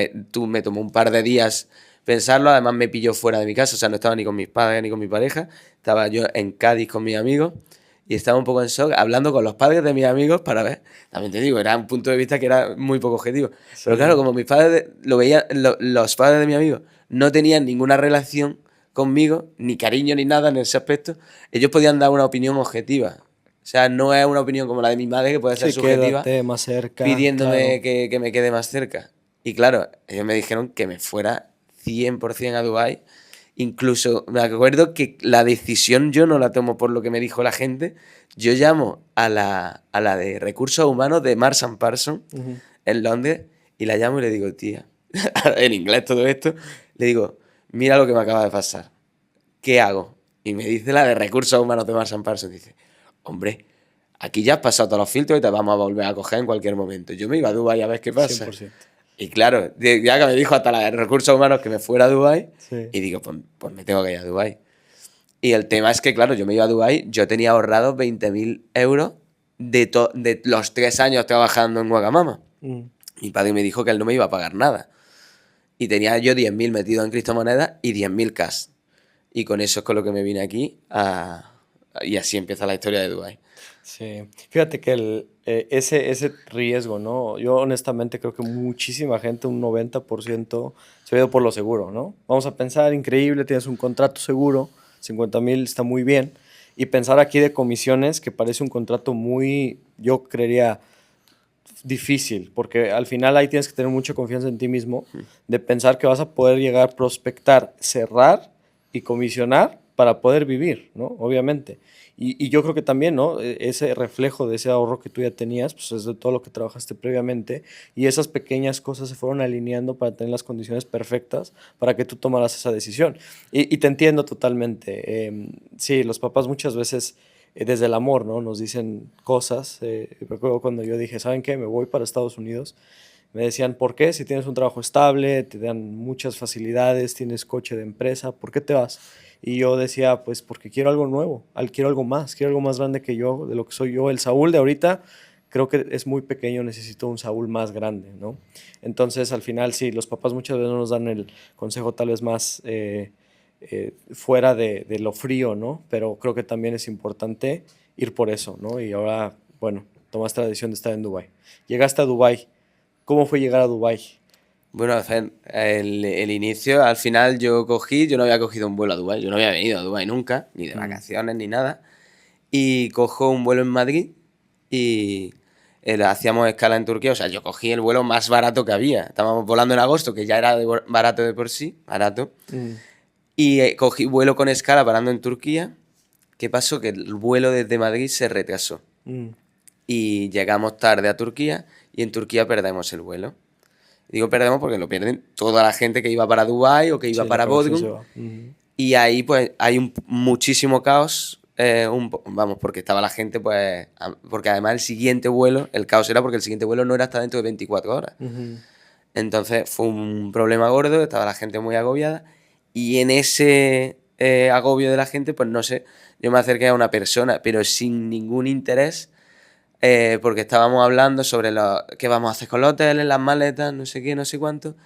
B: me tomó un par de días pensarlo, además me pilló fuera de mi casa, o sea, no estaba ni con mis padres ni con mi pareja, estaba yo en Cádiz con mis amigos y estaba un poco en shock hablando con los padres de mis amigos para ver, también te digo, era un punto de vista que era muy poco objetivo, pero claro, como mis padres lo veían, los padres de mis amigos no tenían ninguna relación conmigo, ni cariño ni nada en ese aspecto, ellos podían dar una opinión objetiva. O sea, no es una opinión como la de mi madre, que puede ser subjetiva,
A: quédate más cerca,
B: pidiéndome
A: claro.
B: que me quede más cerca. Y claro, ellos me dijeron que me fuera 100% a Dubái. Incluso me acuerdo que la decisión yo no la tomo por lo que me dijo la gente. Yo llamo a la de recursos humanos de Mars and Parsons en Londres y la llamo y le digo, tía, en inglés todo esto, le digo, mira lo que me acaba de pasar. ¿Qué hago? Y me dice la de recursos humanos de Mars and Parsons, dice, hombre, aquí ya has pasado todos los filtros y te vamos a volver a coger en cualquier momento. Yo me iba a Dubái a ver qué pasa.
A: 100%.
B: Y claro, ya que me dijo hasta la de recursos humanos que me fuera a Dubái,
A: Sí.
B: y digo, pues me tengo que ir a Dubái. Y el tema es que, claro, yo me iba a Dubái, yo tenía ahorrado 20.000 euros de los 3 años trabajando en Wagamama. Mi padre me dijo que él no me iba a pagar nada. Y tenía yo 10.000 metidos en criptomonedas y 10.000 cash. Y con eso es con lo que me vine aquí y así empieza la historia de Dubái.
A: Sí, fíjate que ese riesgo, ¿no? Yo honestamente creo que muchísima gente, un 90%, se ha ido por lo seguro, ¿no? Vamos a pensar, increíble, tienes un contrato seguro, 50,000 está muy bien, y pensar aquí de comisiones, que parece un contrato muy, yo creería, difícil, porque al final ahí tienes que tener mucha confianza en ti mismo, de pensar que vas a poder llegar a prospectar, cerrar y comisionar para poder vivir, ¿no? Obviamente. Y yo creo que también, ¿no? Ese reflejo de ese ahorro que tú ya tenías, pues es de todo lo que trabajaste previamente, y esas pequeñas cosas se fueron alineando para tener las condiciones perfectas para que tú tomaras esa decisión. Y te entiendo totalmente. Sí, los papás muchas veces desde el amor, ¿no? Nos dicen cosas. Recuerdo cuando yo dije, ¿saben qué? Me voy para Estados Unidos. Me decían, ¿por qué? Si tienes un trabajo estable, te dan muchas facilidades, tienes coche de empresa, ¿por qué te vas? Y yo decía, pues porque quiero algo nuevo, quiero algo más grande que yo, de lo que soy yo. El Saúl de ahorita creo que es muy pequeño, necesito un Saúl más grande, ¿no? Entonces, al final, sí, los papás muchas veces no nos dan el consejo tal vez más fuera de lo frío, ¿no? Pero creo que también es importante ir por eso, ¿no? Y ahora, bueno, tomaste la decisión de estar en Dubái. Llegaste a Dubái. ¿Cómo fue llegar a Dubái?
B: Bueno, el inicio, al final yo no había cogido un vuelo a Dubái, yo no había venido a Dubái nunca, ni de vacaciones ni nada, y cojo un vuelo en Madrid y hacíamos escala en Turquía, o sea, yo cogí el vuelo más barato que había, estábamos volando en agosto, que ya era barato de por sí, barato, y cogí vuelo con escala parando en Turquía. ¿Qué pasó? Que el vuelo desde Madrid se retrasó y llegamos tarde a Turquía y en Turquía perdemos el vuelo. Digo perdemos porque lo pierden toda la gente que iba para Dubái o que iba
A: Sí,
B: para Bodrum. Y ahí pues hay muchísimo caos, vamos, porque estaba la gente pues... Porque además el siguiente vuelo, el caos era porque el siguiente vuelo no era hasta dentro de 24 horas. Entonces fue un problema gordo, estaba la gente muy agobiada y en ese agobio de la gente, pues no sé, yo me acerqué a una persona, pero sin ningún interés, porque estábamos hablando sobre qué vamos a hacer con los hoteles, las maletas, no sé qué, no sé cuánto,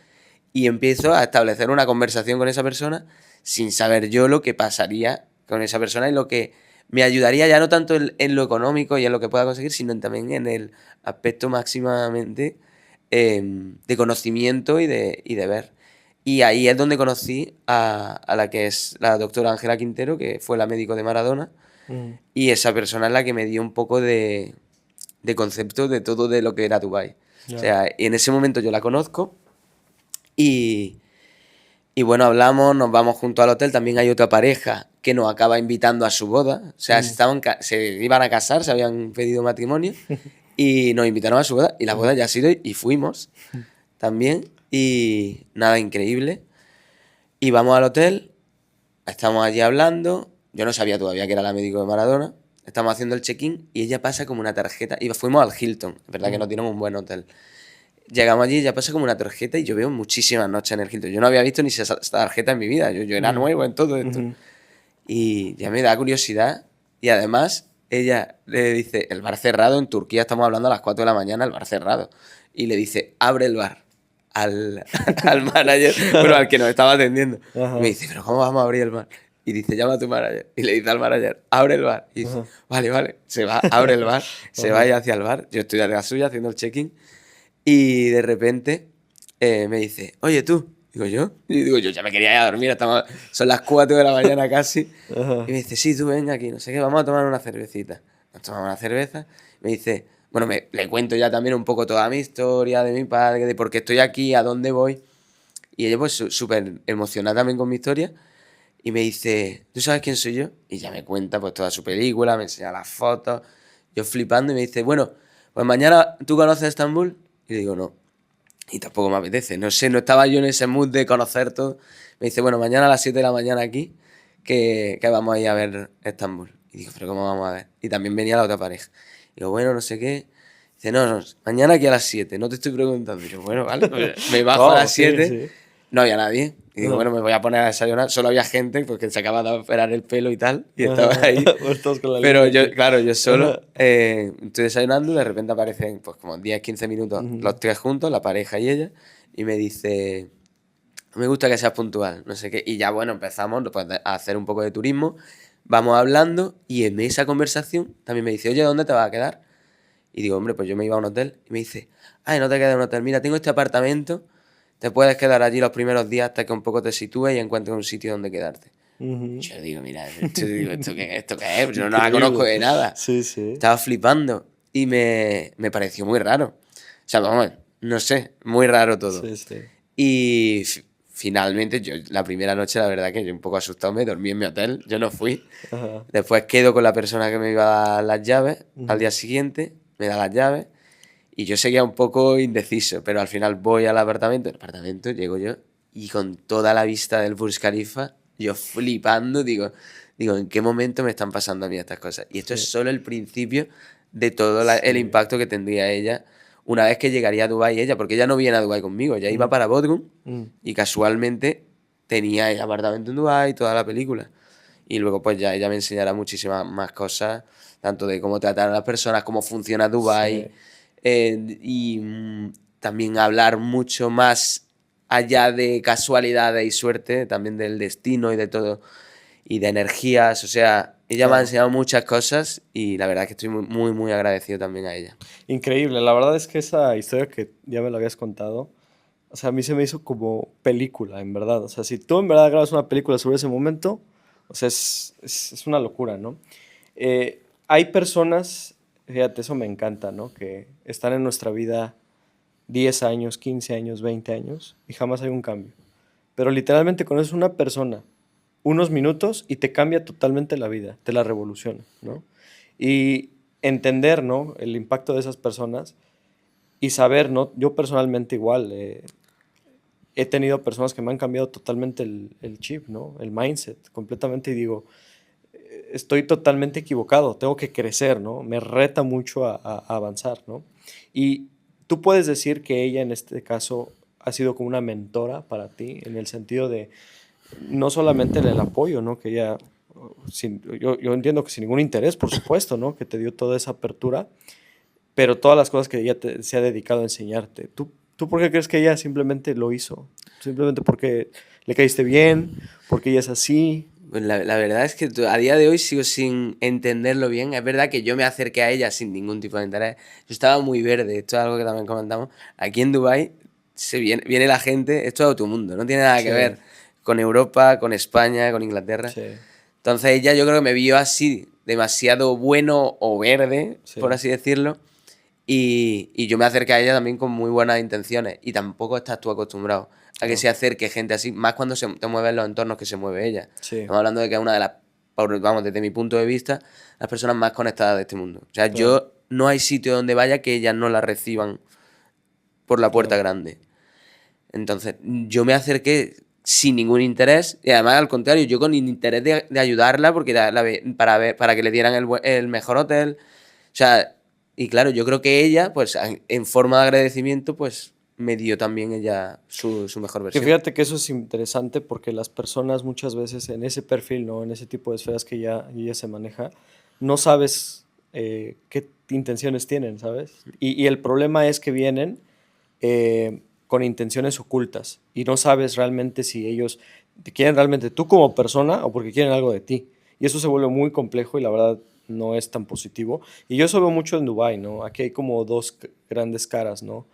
B: y empiezo a establecer una conversación con esa persona sin saber yo lo que pasaría con esa persona y lo que me ayudaría ya no tanto en lo económico y en lo que pueda conseguir, sino también en el aspecto máximamente de conocimiento y de ver. Y ahí es donde conocí a la que es la doctora Ángela Quintero, que fue la médico de Maradona, y esa persona es la que me dio un poco de concepto de todo de lo que era Dubái. O sea, en ese momento yo la conozco y bueno, hablamos, nos vamos junto al hotel. También hay otra pareja que nos acaba invitando a su boda. O sea, se iban a casar, se habían pedido matrimonio y nos invitaron a su boda. Y la boda ya ha sido y fuimos también. Y nada, increíble. Y vamos al hotel, estamos allí hablando. Yo no sabía todavía que era la médico de Maradona. Estamos haciendo el check-in y ella pasa como una tarjeta. Y fuimos al Hilton, es verdad que no tienen un buen hotel. Llegamos allí y ella pasa como una tarjeta y yo veo muchísimas noches en el Hilton. Yo no había visto ni esa tarjeta en mi vida. Yo era nuevo en todo esto. Y ya me da curiosidad. Y además, ella le dice, el bar cerrado, en Turquía estamos hablando a las 4 de la mañana, el bar cerrado. Y le dice, abre el bar al manager, bueno, al que nos estaba atendiendo. Y me dice, pero ¿cómo vamos a abrir el bar? Y dice, llama a tu manager. Y le dice al manager, abre el bar. Y dice, vale. Se va, abre el bar, se va hacia el bar. Yo estoy a la suya haciendo el check-in. Y de repente me dice, oye, tú. Digo, ¿yo? Y digo, yo ya me quería ir a dormir, son las 4 de la mañana casi. Y me dice, sí, tú venga aquí, no sé qué, vamos a tomar una cervecita. Nos tomamos una cerveza. Me dice, bueno, le cuento ya también un poco toda mi historia de mi padre, de por qué estoy aquí, a dónde voy. Y ella pues súper emocionada también con mi historia. Y me dice, ¿tú sabes quién soy yo? Y ya me cuenta pues toda su película, me enseña las fotos. Yo flipando y me dice, bueno, pues mañana tú conoces Estambul. Y le digo, no. Y tampoco me apetece. No sé, no estaba yo en ese mood de conocer todo. Me dice, bueno, mañana a las 7 de la mañana aquí, que vamos a ir a ver Estambul. Y digo, ¿pero cómo vamos a ver? Y también venía la otra pareja. Digo, bueno, no sé qué. Dice, no, mañana aquí a las 7, no te estoy preguntando. Y yo, bueno, vale, pues me bajo a las 7. Sí. No había nadie. Y digo, bueno, me voy a poner a desayunar. Solo había gente porque se acaba de operar el pelo y tal. Y estaba ahí. Pero yo, claro, yo solo estoy desayunando y de repente aparecen pues como 10, 15 minutos los tres juntos, la pareja y ella. Y me dice, me gusta que seas puntual, no sé qué. Y ya, bueno, empezamos pues, a hacer un poco de turismo. Vamos hablando y en esa conversación también me dice, oye, ¿dónde te vas a quedar? Y digo, hombre, pues yo me iba a un hotel. Y me dice, ay, no te quedes en un hotel. Mira, tengo este apartamento. Te puedes quedar allí los primeros días hasta que un poco te sitúes y encuentres un sitio donde quedarte. Yo digo, mira, ¿esto qué es? Yo no la conozco de nada.
A: Sí.
B: Estaba flipando y me pareció muy raro. O sea, vamos, no sé, muy raro todo.
A: Sí.
B: Y finalmente, yo la primera noche, la verdad que yo un poco asustado me dormí en mi hotel. Yo no fui. Después quedo con la persona que me iba a dar las llaves. Al día siguiente me da las llaves. Y yo seguía un poco indeciso, pero al final voy al apartamento. El apartamento llego yo y con toda la vista del Burj Khalifa, yo flipando, digo, ¿en qué momento me están pasando a mí estas cosas? Y esto es solo el principio de todo el impacto que tendría ella una vez que llegaría a Dubái ella, porque ella no viene a Dubái conmigo, ella iba para Bodrum y casualmente tenía el apartamento en Dubái y toda la película. Y luego pues ya ella me enseñará muchísimas más cosas, tanto de cómo tratar a las personas, cómo funciona Dubái. Sí. Y también hablar mucho más allá de casualidades y suerte, también del destino y de todo, y de energías. O sea, ella me ha enseñado muchas cosas y la verdad es que estoy muy, muy agradecido también a ella.
A: Increíble, la verdad es que esa historia que ya me la habías contado, o sea, a mí se me hizo como película, en verdad. O sea, si tú en verdad grabas una película sobre ese momento, o sea, es una locura, ¿no? Hay personas, fíjate, eso me encanta, ¿no? Que están en nuestra vida 10 años, 15 años, 20 años y jamás hay un cambio. Pero literalmente conoces una persona unos minutos y te cambia totalmente la vida, te la revoluciona, ¿no? Y entender, ¿no? El impacto de esas personas y saber, ¿no? Yo personalmente igual he tenido personas que me han cambiado totalmente el chip, ¿no? El mindset, completamente y digo, estoy totalmente equivocado, tengo que crecer, ¿no? Me reta mucho a avanzar, ¿no? Y tú puedes decir que ella en este caso ha sido como una mentora para ti, en el sentido de no solamente el apoyo, ¿no? Que ella, yo entiendo que sin ningún interés, por supuesto, ¿no? Que te dio toda esa apertura, pero todas las cosas que ella se ha dedicado a enseñarte. ¿Tú por qué crees que ella simplemente lo hizo? Simplemente porque le caíste bien, porque ella es así.
B: Pues la verdad es que a día de hoy sigo sin entenderlo bien. Es verdad que yo me acerqué a ella sin ningún tipo de interés. Yo estaba muy verde, esto es algo que también comentamos. Aquí en Dubái viene la gente, esto es otro mundo, no tiene nada que ver con Europa, con España, con Inglaterra. Sí. Entonces ella yo creo que me vio así, demasiado bueno o verde, por así decirlo. Y yo me acerqué a ella también con muy buenas intenciones. Y tampoco estás tú acostumbrado a que se acerque gente así, más cuando te mueve en los entornos que se mueve ella. Sí. Estamos hablando de que es una de las vamos, desde mi punto de vista, las personas más conectadas de este mundo. O sea,
A: Claro.
B: yo no hay sitio donde vaya que ellas no la reciban por la puerta
A: Claro.
B: grande. Entonces, yo me acerqué sin ningún interés, y además al contrario, yo con interés de ayudarla porque para que le dieran el mejor hotel. O sea, y claro, yo creo que ella, pues en forma de agradecimiento, pues me dio también ella su mejor
A: Que
B: versión.
A: fíjate que eso es interesante porque las personas muchas veces en ese perfil, ¿no? En ese tipo de esferas que ya se maneja, no sabes qué intenciones tienen, ¿sabes? Y el problema es que vienen con intenciones ocultas y no sabes realmente si ellos te quieren realmente tú como persona o porque quieren algo de ti. Y eso se vuelve muy complejo y la verdad no es tan positivo. Y yo eso veo mucho en Dubái, ¿no? Aquí hay como dos grandes caras, ¿no?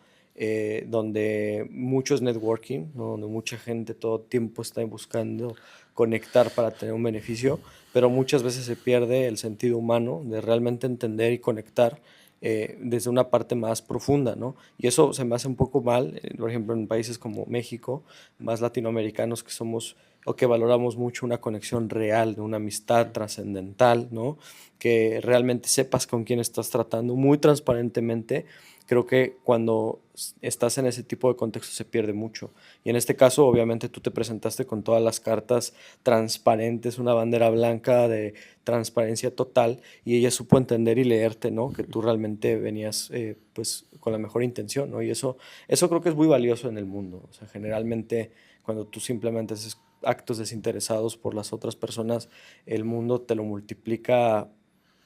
A: Donde mucho es networking, ¿no? Donde mucha gente todo el tiempo está buscando conectar para tener un beneficio, pero muchas veces se pierde el sentido humano de realmente entender y conectar desde una parte más profunda, ¿no? Y eso se me hace un poco mal, por ejemplo, en países como México, más latinoamericanos que somos o que valoramos mucho una conexión real, de una amistad trascendental, ¿no? Que realmente sepas con quién estás tratando muy transparentemente. Creo que cuando estás en ese tipo de contexto se pierde mucho. Y en este caso, obviamente, tú te presentaste con todas las cartas transparentes, una bandera blanca de transparencia total, y ella supo entender y leerte, ¿no? Que tú realmente venías, pues, con la mejor intención, ¿no? Y eso creo que es muy valioso en el mundo. O sea, generalmente, cuando tú simplemente haces actos desinteresados por las otras personas, el mundo te lo multiplica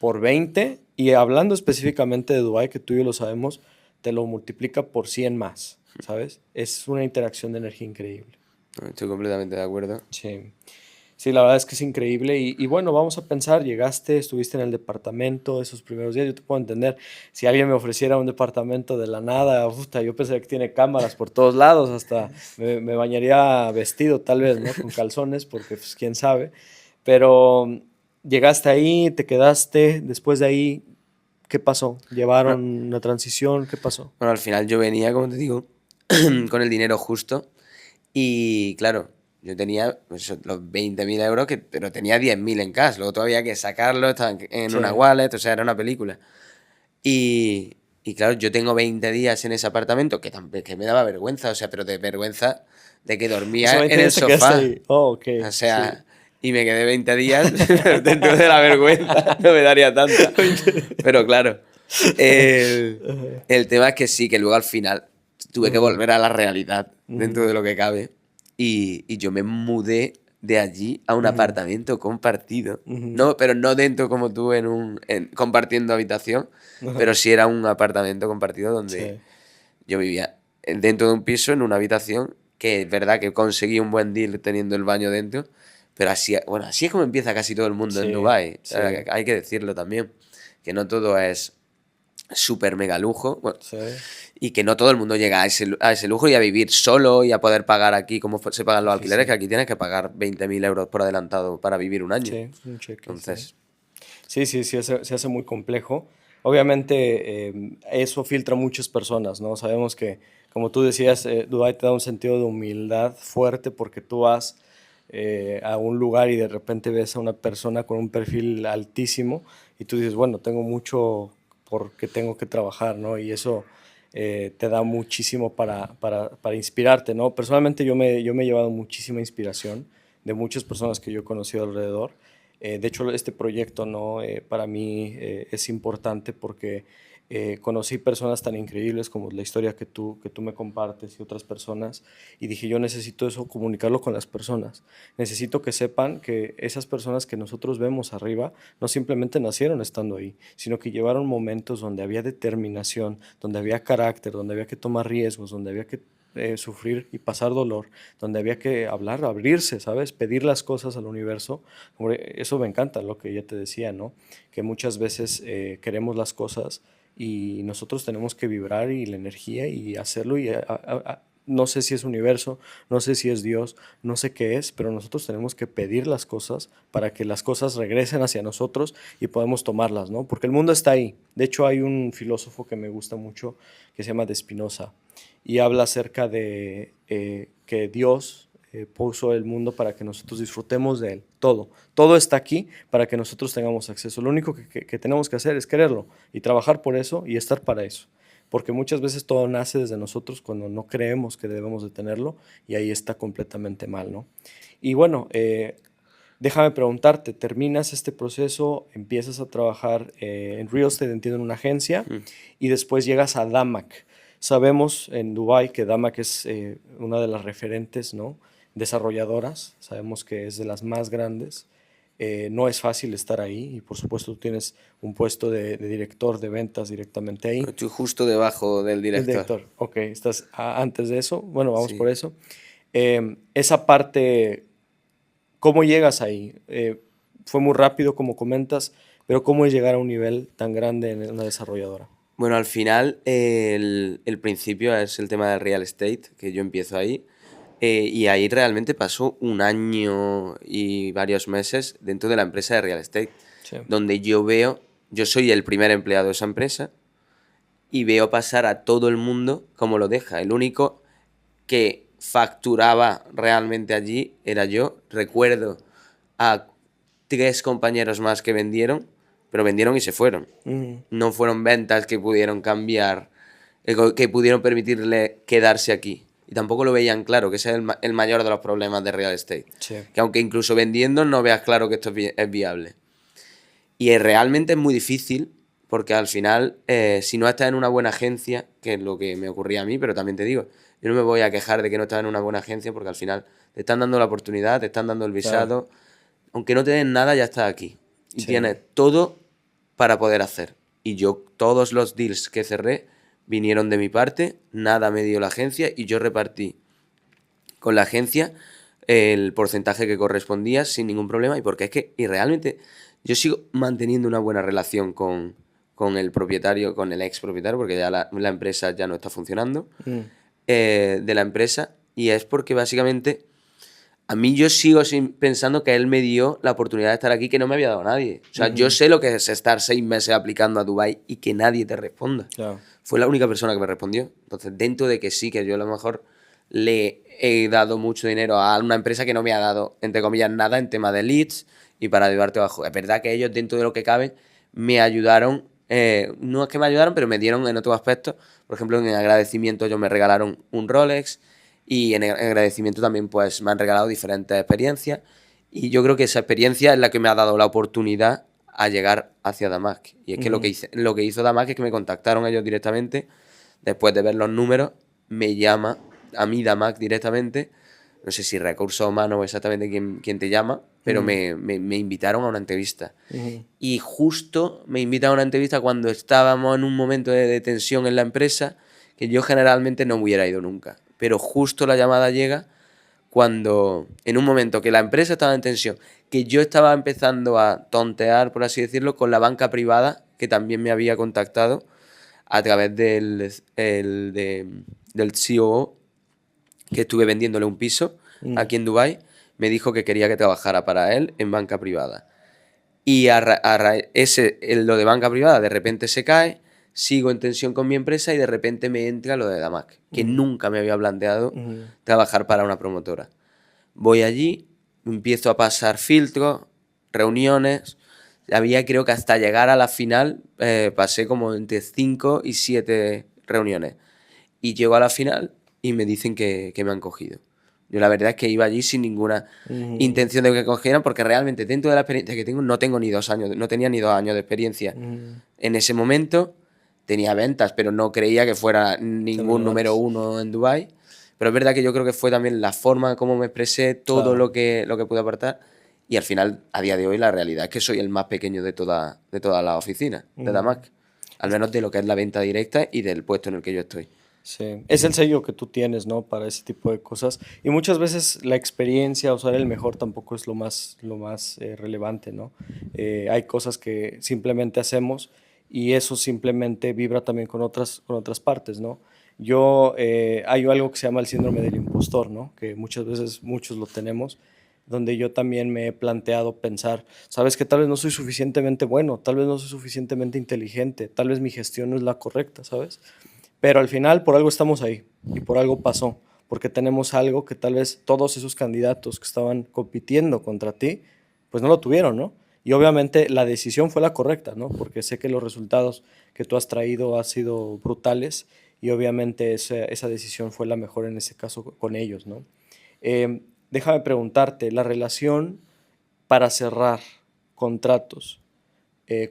A: por 20 y hablando específicamente de Dubái, que tú y yo lo sabemos, te lo multiplica por 100 más, ¿sabes? Es una interacción de energía increíble.
B: Estoy completamente de acuerdo.
A: Sí, sí, la verdad es que es increíble y bueno, vamos a pensar, llegaste, estuviste en el departamento esos primeros días, yo te puedo entender, si alguien me ofreciera un departamento de la nada, puta, yo pensaría que tiene cámaras por todos lados, hasta me bañaría vestido tal vez, ¿no? Con calzones, porque pues quién sabe, pero llegaste ahí, te quedaste, después de ahí, ¿qué pasó?
B: Bueno,
A: ¿Llevaron una transición? ¿Qué pasó?
B: bueno, al final yo venía, como te digo, con el dinero justo. Y claro, yo tenía pues, los 20.000 euros, pero tenía 10.000 en cash. Luego todavía que sacarlo, estaba en
A: Sí,
B: una wallet, o sea, era una película. Y claro, yo tengo 20 días en ese apartamento, que me daba vergüenza, o sea, pero de vergüenza de que
A: o sea,
B: dormía
A: 20
B: en el
A: días te quedaste
B: sofá.
A: ahí, oh, ok,
B: O
A: sí.
B: sea, y me quedé 20 días dentro de la vergüenza, no me daría tanta.
A: 20.
B: Pero claro, el,
A: Ajá,
B: el tema es que sí, que luego al final tuve que
A: ujú,
B: volver a la realidad dentro
A: ujú,
B: de lo que cabe. Y yo me mudé de allí a un
A: ujú,
B: apartamento compartido.
A: ujú,
B: No, pero no dentro como tú compartiendo habitación, pero
A: ajá,
B: sí era un apartamento compartido donde
A: sí,
B: yo vivía dentro de un piso en una habitación que es verdad que conseguí un buen deal teniendo el baño dentro, pero así, bueno, así es como empieza casi todo el mundo en
A: sí,
B: Dubái.
A: sí,
B: Hay que decirlo también, que no todo es súper mega lujo, bueno,
A: sí,
B: y que no todo el mundo llega a ese lujo y a vivir solo y a poder pagar aquí como se pagan los
A: sí,
B: alquileres, que
A: sí,
B: aquí tienes que pagar 20.000 euros por adelantado para vivir un año.
A: sí, un cheque, sí.
B: Entonces,
A: Sí, sí, sí, se hace muy complejo. Obviamente, eso filtra a muchas personas, ¿no? Sabemos que, como tú decías, Dubái te da un sentido de humildad fuerte porque tú vas a un lugar y de repente ves a una persona con un perfil altísimo y tú dices, bueno, tengo mucho porque tengo que trabajar, ¿no? Y eso te da muchísimo para inspirarte, ¿no? Personalmente yo me he llevado muchísima inspiración de muchas personas que yo he conocido alrededor. De hecho, este proyecto, ¿no? Para mí es importante porque conocí personas tan increíbles como la historia que tú me compartes y otras personas, y dije, yo necesito eso, comunicarlo con las personas. Necesito que sepan que esas personas que nosotros vemos arriba no simplemente nacieron estando ahí, sino que llevaron momentos donde había determinación, donde había carácter, donde había que tomar riesgos, donde había que sufrir y pasar dolor, donde había que hablar, abrirse, ¿sabes? Pedir las cosas al universo. Eso me encanta, lo que ya te decía, ¿no? Que muchas veces queremos las cosas y nosotros tenemos que vibrar y la energía y hacerlo y no sé si es universo, no sé si es Dios, no sé qué es, pero nosotros tenemos que pedir las cosas para que las cosas regresen hacia nosotros y podemos tomarlas, ¿no? Porque el mundo está ahí. De hecho, hay un filósofo que me gusta mucho que se llama de Spinoza y habla acerca de que Dios puso el mundo para que nosotros disfrutemos de él. Todo está aquí para que nosotros tengamos acceso. Lo único que tenemos que hacer es quererlo y trabajar por eso y estar para eso. Porque muchas veces todo nace desde nosotros cuando no creemos que debemos de tenerlo y ahí está completamente mal, ¿no? Y bueno, déjame preguntarte, terminas este proceso, empiezas a trabajar en real estate, entiendo, en una agencia, y después llegas a Damac. Sabemos en Dubái que Damac es una de las referentes, ¿no?, desarrolladoras, sabemos que es de las más grandes. No es fácil estar ahí y por supuesto tú tienes un puesto de director de ventas directamente ahí.
B: Estoy justo debajo del
A: El
B: director.
A: director, ok, estás antes de eso, bueno, vamos
B: Sí.
A: por eso. Esa parte, ¿cómo llegas ahí? Fue muy rápido, como comentas, pero ¿cómo es llegar a un nivel tan grande en una desarrolladora?
B: Bueno, al final el principio es el tema del real estate, que yo empiezo ahí. Y ahí realmente pasó un año y varios meses dentro de la empresa de real estate,
A: Sí.
B: donde yo soy el primer empleado de esa empresa y veo pasar a todo el mundo como lo deja. El único que facturaba realmente allí era yo. Recuerdo a 3 compañeros más que vendieron, pero vendieron y se fueron. No fueron ventas que pudieron cambiar, que pudieron permitirle quedarse aquí. Y tampoco lo veían claro, que ese es el mayor de los problemas de real estate.
A: Sí.
B: Que aunque incluso vendiendo no veas claro que esto es viable. Y realmente es muy difícil, porque al final, si no estás en una buena agencia, que es lo que me ocurría a mí, pero también te digo, yo no me voy a quejar de que no estás en una buena agencia, porque al final te están dando la oportunidad, te están dando el visado. Claro. Aunque no te den nada, ya estás aquí. Y tienes todo para poder hacer. Y yo, todos los deals que cerré vinieron de mi parte, nada me dio la agencia y yo repartí con la agencia el porcentaje que correspondía sin ningún problema. Y porque es que, y realmente, yo sigo manteniendo una buena relación con el propietario, con el ex propietario, porque ya la empresa ya no está funcionando, de la empresa. Y es porque básicamente a mí yo sigo pensando que él me dio la oportunidad de estar aquí que no me había dado nadie. O sea, yo sé lo que es estar 6 meses aplicando a Dubái y que nadie te responda.
A: Claro.
B: Fue la única persona que me respondió. Entonces, dentro de que sí, que yo a lo mejor le he dado mucho dinero a una empresa que no me ha dado, entre comillas, nada en tema de leads y para ayudarte abajo. Es verdad que ellos, dentro de lo que caben, me ayudaron. No es que me ayudaron, pero me dieron en otros aspectos. Por ejemplo, en agradecimiento ellos me regalaron un Rolex. Y en agradecimiento también pues me han regalado diferentes experiencias y yo creo que esa experiencia es la que me ha dado la oportunidad a llegar hacia Damac. Y es que lo que hizo Damac es que me contactaron ellos directamente, después de ver los números, me llama a mí Damac directamente, no sé si recursos humanos o exactamente quién te llama, pero me invitaron a una entrevista. Y justo me invitan a una entrevista cuando estábamos en un momento de tensión en la empresa, que yo generalmente no hubiera ido nunca. Pero justo la llamada llega cuando, en un momento que la empresa estaba en tensión, que yo estaba empezando a tontear, por así decirlo, con la banca privada, que también me había contactado a través del COO, que estuve vendiéndole un piso aquí en Dubái, me dijo que quería que trabajara para él en banca privada. Y lo de banca privada de repente se cae, sigo en tensión con mi empresa y de repente me entra lo de Damac, que nunca me había planteado trabajar para una promotora. Voy allí, empiezo a pasar filtros, reuniones, creo que hasta llegar a la final pasé como entre 5 y 7 reuniones. Y llego a la final y me dicen que me han cogido. Yo la verdad es que iba allí sin ninguna intención de que cogieran, porque realmente dentro de la experiencia que tengo no tenía ni 2 años de experiencia. En ese momento tenía ventas, pero no creía que fuera ningún número 1 en Dubái. Pero es verdad que yo creo que fue también la forma como me expresé, todo lo que pude aportar. Y al final, a día de hoy, la realidad es que soy el más pequeño de toda la oficina de Damac. Al menos de lo que es la venta directa y del puesto en el que yo estoy.
A: Sí, es el sello que tú tienes, ¿no? Para ese tipo de cosas. Y muchas veces la experiencia o ser el mejor tampoco es lo más relevante, ¿no? Hay cosas que simplemente hacemos y eso simplemente vibra también con otras partes, ¿no? Hay algo que se llama el síndrome del impostor, ¿no? Que muchas veces muchos lo tenemos, donde yo también me he planteado pensar, sabes que tal vez no soy suficientemente bueno, tal vez no soy suficientemente inteligente, tal vez mi gestión no es la correcta, ¿sabes? Pero al final por algo estamos ahí y por algo pasó, porque tenemos algo que tal vez todos esos candidatos que estaban compitiendo contra ti pues no lo tuvieron, ¿no? Y obviamente la decisión fue la correcta, ¿no? Porque sé que los resultados que tú has traído han sido brutales y obviamente esa decisión fue la mejor en ese caso con ellos, ¿no? Déjame preguntarte, la relación para cerrar contratos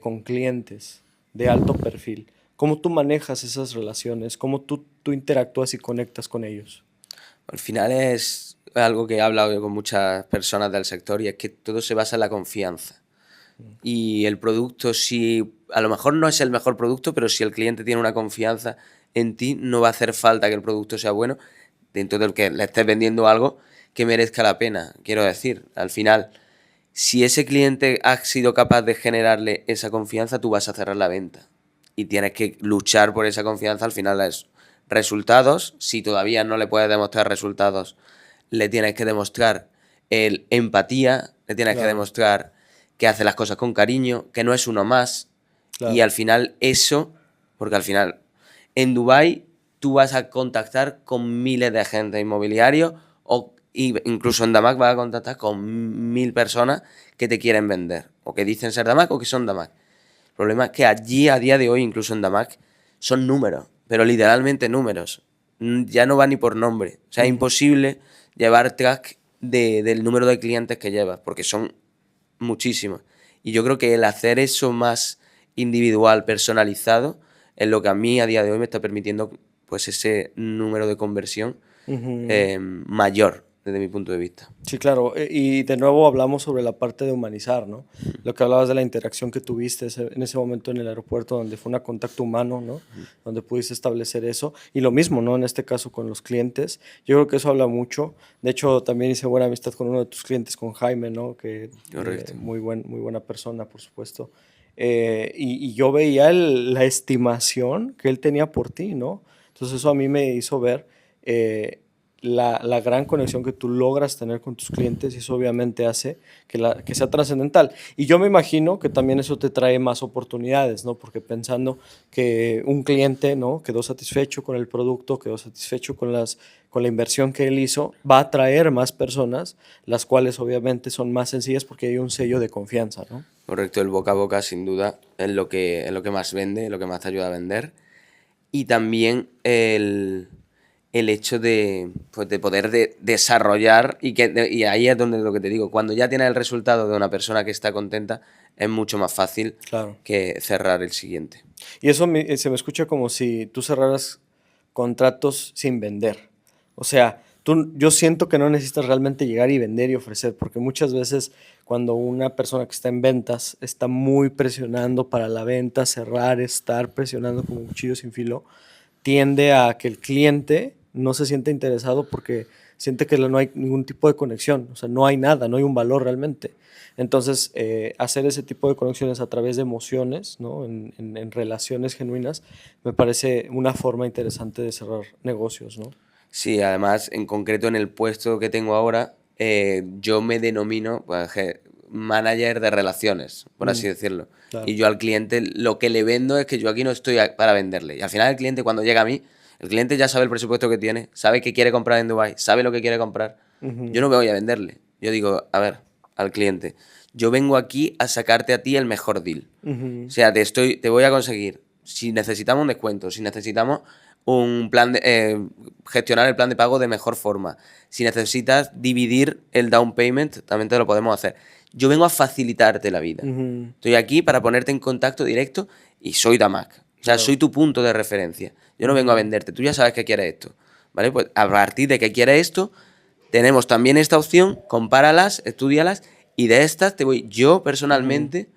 A: con clientes de alto perfil, ¿cómo tú manejas esas relaciones? ¿Cómo tú interactúas y conectas con ellos?
B: Al final es algo que he hablado con muchas personas del sector y es que todo se basa en la confianza. Y el producto, si a lo mejor no es el mejor producto, pero si el cliente tiene una confianza en ti, no va a hacer falta que el producto sea bueno, dentro del que le estés vendiendo algo que merezca la pena. Quiero decir, al final, si ese cliente ha sido capaz de generarle esa confianza, tú vas a cerrar la venta. Y tienes que luchar por esa confianza, al final es resultados. Si todavía no le puedes demostrar resultados, le tienes que demostrar el empatía, le tienes que
A: Claro,
B: demostrar que hace las cosas con cariño, que no es uno más. Y
A: claro,
B: al final eso, porque al final en Dubái tú vas a contactar con miles de agentes inmobiliarios o incluso en Damac vas a contactar con 1000 personas que te quieren vender o que dicen ser Damac o que son Damac. El problema es que allí a día de hoy, incluso en Damac, son números, pero literalmente números. Ya no va ni por nombre. O sea, es imposible llevar track del número de clientes que llevas, porque son muchísimos. Y yo creo que el hacer eso más individual, personalizado, es lo que a mí a día de hoy me está permitiendo pues ese número de conversión
A: ujú.
B: mayor desde mi punto de vista.
A: Sí, claro. Y de nuevo hablamos sobre la parte de humanizar, ¿no? Lo que hablabas de la interacción que tuviste en ese momento en el aeropuerto, donde fue un contacto humano, ¿no? Donde pudiste establecer eso. Y lo mismo, ¿no? En este caso con los clientes. Yo creo que eso habla mucho. De hecho, también hice buena amistad con uno de tus clientes, con Jaime, ¿no? Que
B: Correcto.
A: muy buena persona, por supuesto. Y yo veía la estimación que él tenía por ti, ¿no? Entonces eso a mí me hizo ver la gran conexión que tú logras tener con tus clientes y eso obviamente hace que sea trascendental. Y yo me imagino que también eso te trae más oportunidades, ¿no? Porque pensando que un cliente, ¿no? Quedó satisfecho con el producto, quedó satisfecho con la inversión que él hizo, va a atraer más personas, las cuales obviamente son más sencillas porque hay un sello de confianza, ¿no?
B: Correcto, el boca a boca sin duda es lo que más vende, es lo que más te ayuda a vender. Y también el hecho de, pues, de poder desarrollar y ahí es donde lo que te digo, cuando ya tienes el resultado de una persona que está contenta, es mucho más fácil
A: Claro.
B: que cerrar el siguiente.
A: Y eso se me escucha como si tú cerraras contratos sin vender. O sea, yo siento que no necesitas realmente llegar y vender y ofrecer, porque muchas veces cuando una persona que está en ventas está muy presionando para la venta, cerrar, estar presionando como cuchillo sin filo, tiende a que el cliente no se siente interesado porque siente que no hay ningún tipo de conexión, o sea, no hay nada, no hay un valor realmente. Entonces, hacer ese tipo de conexiones a través de emociones, ¿no? En relaciones genuinas, me parece una forma interesante de cerrar negocios, ¿no?
B: Sí, además, en concreto en el puesto que tengo ahora, yo me denomino pues, manager de relaciones, por así decirlo.
A: Claro.
B: Y yo al cliente lo que le vendo es que yo aquí no estoy para venderle. Y al final el cliente cuando llega a mí, el cliente ya sabe el presupuesto que tiene, sabe que quiere comprar en Dubái, sabe lo que quiere comprar. Yo no me voy a venderle. Yo digo, a ver, al cliente, yo vengo aquí a sacarte a ti el mejor deal. O sea, te voy a conseguir, si necesitamos un descuento, si necesitamos un plan gestionar el plan de pago de mejor forma. Si necesitas dividir el down payment, también te lo podemos hacer. Yo vengo a facilitarte la vida. Estoy aquí para ponerte en contacto directo y soy Damac. O sea, soy tu punto de referencia. Yo no vengo a venderte. Tú ya sabes que quieres esto. ¿Vale? Pues a partir de que quieres esto, tenemos también esta opción, compáralas, estudialas y de estas te voy yo personalmente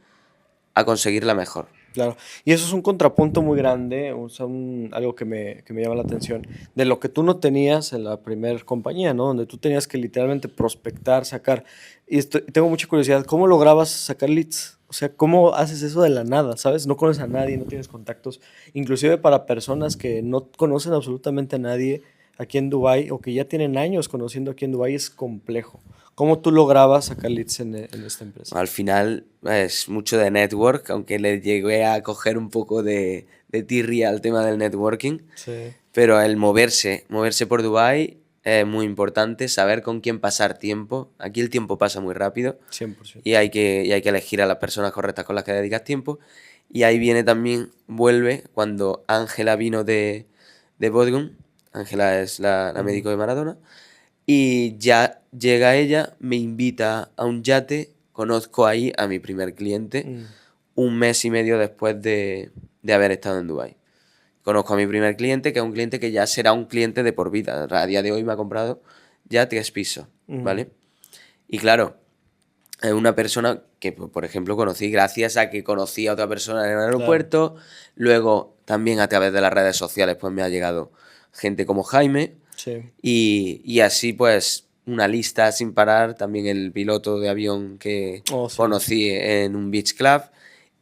B: a conseguir la mejor.
A: Claro, y eso es un contrapunto muy grande, o sea, algo que me llama la atención, de lo que tú no tenías en la primer compañía, ¿no? Donde tú tenías que literalmente prospectar, sacar. Y tengo mucha curiosidad, ¿cómo lograbas sacar leads? O sea, ¿cómo haces eso de la nada, sabes? No conoces a nadie, no tienes contactos, inclusive para personas que no conocen absolutamente a nadie aquí en Dubái o que ya tienen años conociendo aquí en Dubái es complejo. ¿Cómo tú lograbas sacar leads en esta empresa?
B: Al final es mucho de network, aunque le llegué a coger un poco de tirria al tema del networking,
A: Sí.
B: pero el moverse por Dubái es muy importante, saber con quién pasar tiempo. Aquí el tiempo pasa muy rápido
A: 100%.
B: y hay que elegir a las personas correctas con las que dedicas tiempo. Y ahí viene también, vuelve, cuando Ángela vino de Bodrum. Ángela es la
A: Ujú.
B: médico de Maradona. Y ya llega ella, me invita a un yate, conozco ahí a mi primer cliente
A: Mm,
B: un mes y medio después de haber estado en Dubái. Conozco a mi primer cliente, que es un cliente que ya será un cliente de por vida. A día de hoy me ha comprado ya 3 pisos,
A: ujú.
B: ¿vale? Y claro, es una persona que, por ejemplo, conocí gracias a que conocí a otra persona en el
A: Claro,
B: aeropuerto. Luego, también a través de las redes sociales, pues me ha llegado gente como Jaime.
A: sí.
B: Y así, pues, una lista sin parar. También el piloto de avión que
A: Oh, sí.
B: conocí en un beach club.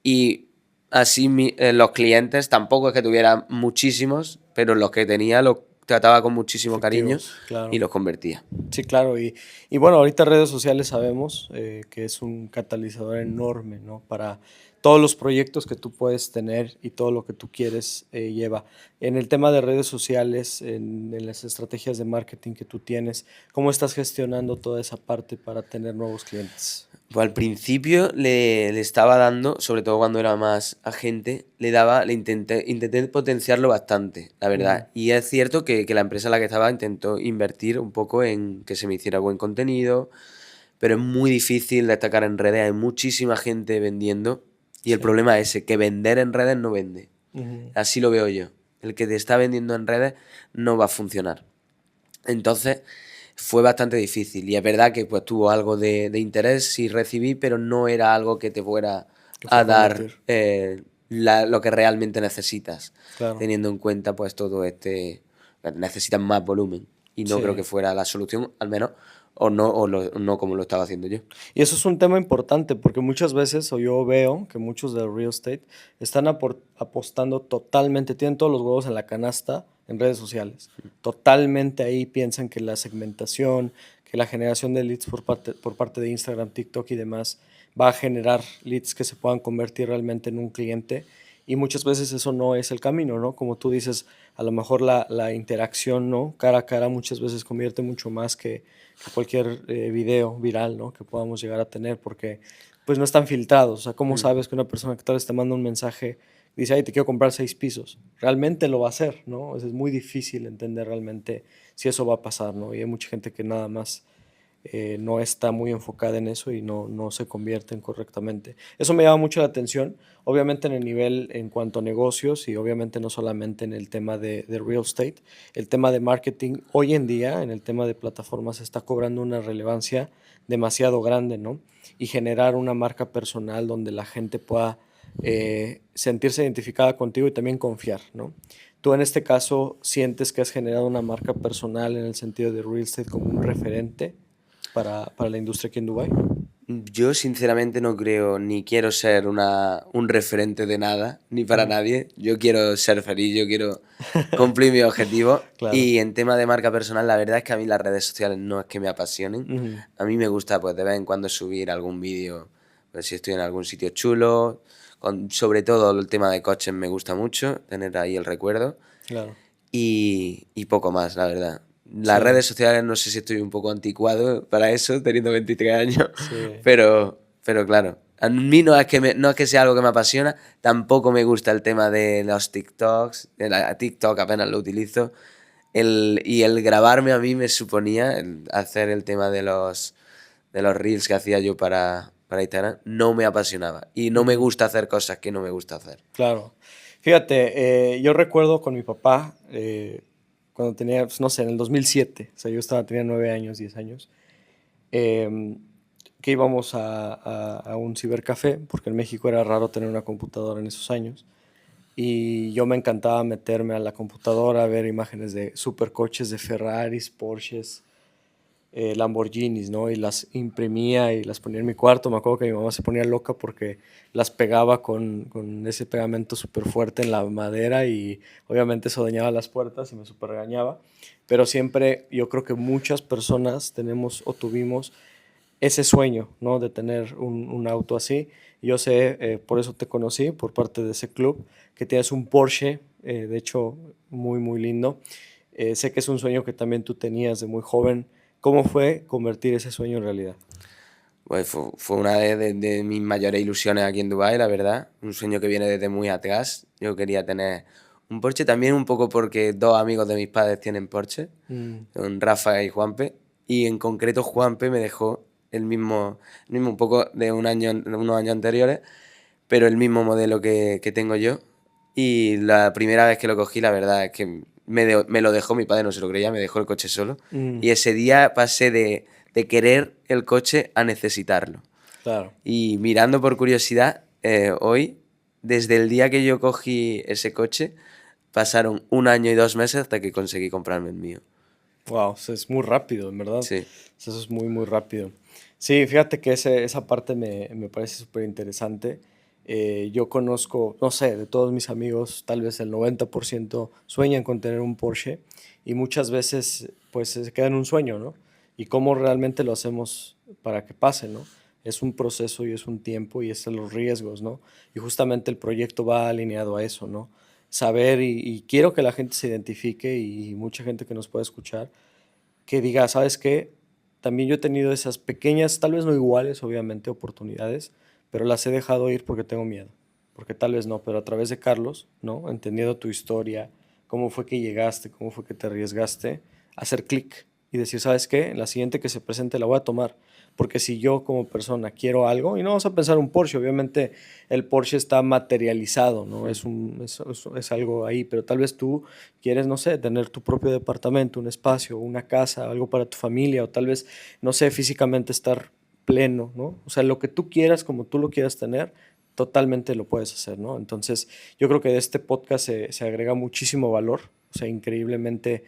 B: Y así los clientes, tampoco es que tuviera muchísimos, pero los que tenía los trataba con muchísimo cariño
A: Efectivos,
B: y
A: claro.
B: los convertía.
A: Sí, claro. Y bueno, ahorita redes sociales sabemos que es un catalizador enorme, ¿no? Para todos los proyectos que tú puedes tener y todo lo que tú quieres lleva. En el tema de redes sociales, en las estrategias de marketing que tú tienes, ¿cómo estás gestionando toda esa parte para tener nuevos clientes?
B: Pues al principio le estaba dando, sobre todo cuando era más agente, intenté potenciarlo bastante, la
A: Ujú.
B: verdad. Y es cierto que la empresa en la que estaba intentó invertir un poco en que se me hiciera buen contenido, pero es muy difícil destacar en redes, hay muchísima gente vendiendo y el
A: Sí.
B: problema es ese, que vender en redes no vende.
A: Ujú.
B: Así lo veo yo. El que te está vendiendo en redes no va a funcionar. Entonces fue bastante difícil y es verdad que pues tuvo algo de interés, sí recibí, pero no era algo que te fuera
A: Que fue
B: a
A: a
B: dar
A: convertir.
B: lo que realmente necesitas,
A: Claro.
B: teniendo en cuenta pues todo necesitas más volumen y no creo
A: Sí.
B: que fuera la solución, al menos, no como lo estaba haciendo yo.
A: Y eso es un tema importante porque muchas veces, o yo veo que muchos del real estate están apostando totalmente, tienen todos los huevos en la canasta en redes sociales. Totalmente ahí piensan que la segmentación, que la generación de leads por parte de Instagram, TikTok y demás va a generar leads que se puedan convertir realmente en un cliente. Y muchas veces eso no es el camino, ¿no? Como tú dices, a lo mejor la interacción, ¿no? Cara a cara muchas veces convierte mucho más que cualquier video viral, ¿no? Que podamos llegar a tener, porque pues no están filtrados. O sea, ¿cómo
B: Mm.
A: sabes que una persona que tal vez te manda un mensaje y dice, ay, te quiero comprar 6 pisos? Realmente lo va a hacer, ¿no? Es muy difícil entender realmente si eso va a pasar, ¿no? Y hay mucha gente que nada más no está muy enfocada en eso y no se convierten correctamente. Eso me llama mucho la atención, obviamente en el nivel en cuanto a negocios y obviamente no solamente en el tema de real estate, el tema de marketing hoy en día, en el tema de plataformas, está cobrando una relevancia demasiado grande, ¿no? Y generar una marca personal donde la gente pueda sentirse identificada contigo y también confiar, ¿no? Tú en este caso sientes que has generado una marca personal en el sentido de real estate como un referente para la industria aquí en Dubái.
B: Yo sinceramente no creo ni quiero ser un referente de nada, ni para
A: Ujú.
B: nadie. Yo quiero ser feliz, yo quiero cumplir mis objetivos.
A: Claro.
B: Y en tema de marca personal, la verdad es que a mí las redes sociales no es que me apasionen.
A: Ujú.
B: A mí me gusta pues de vez en cuando subir algún vídeo, pues si estoy en algún sitio chulo. Sobre todo el tema de coches me gusta mucho, tener ahí el recuerdo.
A: Claro.
B: Y poco más, la verdad. Las
A: Sí,
B: redes sociales no sé si estoy un poco anticuado para eso, teniendo 23 años,
A: sí.
B: pero claro, a mí no es que sea algo que me apasiona, tampoco me gusta el tema de los TikToks, TikTok apenas lo utilizo, y el grabarme a mí me suponía hacer el tema de los reels que hacía yo para Instagram, no me apasionaba y no me
A: Ujú.
B: gusta hacer cosas que no me gusta hacer.
A: Claro. Fíjate, yo recuerdo con mi papá, cuando tenía, pues, no sé, en el 2007, o sea, tenía 9 años, 10 años, em, que íbamos a un cibercafé, porque en México era raro tener una computadora en esos años, y yo me encantaba meterme a la computadora a ver imágenes de supercoches de Ferraris, Porsches, Lamborghinis, ¿no? Y las imprimía y las ponía en mi cuarto. Me acuerdo que mi mamá se ponía loca porque las pegaba con ese pegamento súper fuerte en la madera y obviamente eso dañaba las puertas y me súper regañaba. Pero siempre yo creo que muchas personas tenemos o tuvimos ese sueño, ¿no? De tener un auto así. Yo sé, por eso te conocí, por parte de ese club, que tienes un Porsche, de hecho, muy, muy lindo. Sé que es un sueño que también tú tenías de muy joven. ¿Cómo fue convertir ese sueño en realidad?
B: Pues fue una de mis mayores ilusiones aquí en Dubái, la verdad. Un sueño que viene desde muy atrás. Yo quería tener un Porsche también un poco porque dos amigos de mis padres tienen Porsche,
A: Mm,
B: son Rafa y Juanpe. Y en concreto Juanpe me dejó el mismo un poco de unos años anteriores, pero el mismo modelo que tengo yo. Y la primera vez que lo cogí, la verdad es que me lo dejó, mi padre no se lo creía, me dejó el coche solo.
A: mm,
B: Y ese día pasé de querer el coche a necesitarlo.
A: claro.
B: Y mirando por curiosidad, hoy, desde el día que yo cogí ese coche, pasaron 1 año y 2 meses hasta que conseguí comprarme el mío.
A: Wow, es muy rápido, en verdad.
B: Sí,
A: Eso es muy, muy rápido. Sí, fíjate que esa parte me parece súper interesante. Yo conozco, no sé, de todos mis amigos, tal vez el 90% sueñan con tener un Porsche y muchas veces pues se queda en un sueño, ¿no? Y cómo realmente lo hacemos para que pase, ¿no? Es un proceso y es un tiempo y es de los riesgos, ¿no? Y justamente el proyecto va alineado a eso, ¿no? Saber y quiero que la gente se identifique y mucha gente que nos pueda escuchar que diga, ¿sabes qué? También yo he tenido esas pequeñas, tal vez no iguales, obviamente, oportunidades, pero las he dejado ir porque tengo miedo, porque tal vez no, pero a través de Carlos, ¿no? Entendiendo tu historia, cómo fue que llegaste, cómo fue que te arriesgaste, hacer clic y decir, ¿sabes qué? La siguiente que se presente la voy a tomar, porque si yo como persona quiero algo, y no vamos a pensar un Porsche, obviamente el Porsche está materializado, ¿no? Es algo ahí, pero tal vez tú quieres, no sé, tener tu propio departamento, un espacio, una casa, algo para tu familia, o tal vez, no sé, físicamente estar pleno, ¿no? O sea, lo que tú quieras, como tú lo quieras tener, totalmente lo puedes hacer, ¿no? Entonces, yo creo que de este podcast se agrega muchísimo valor, o sea, increíblemente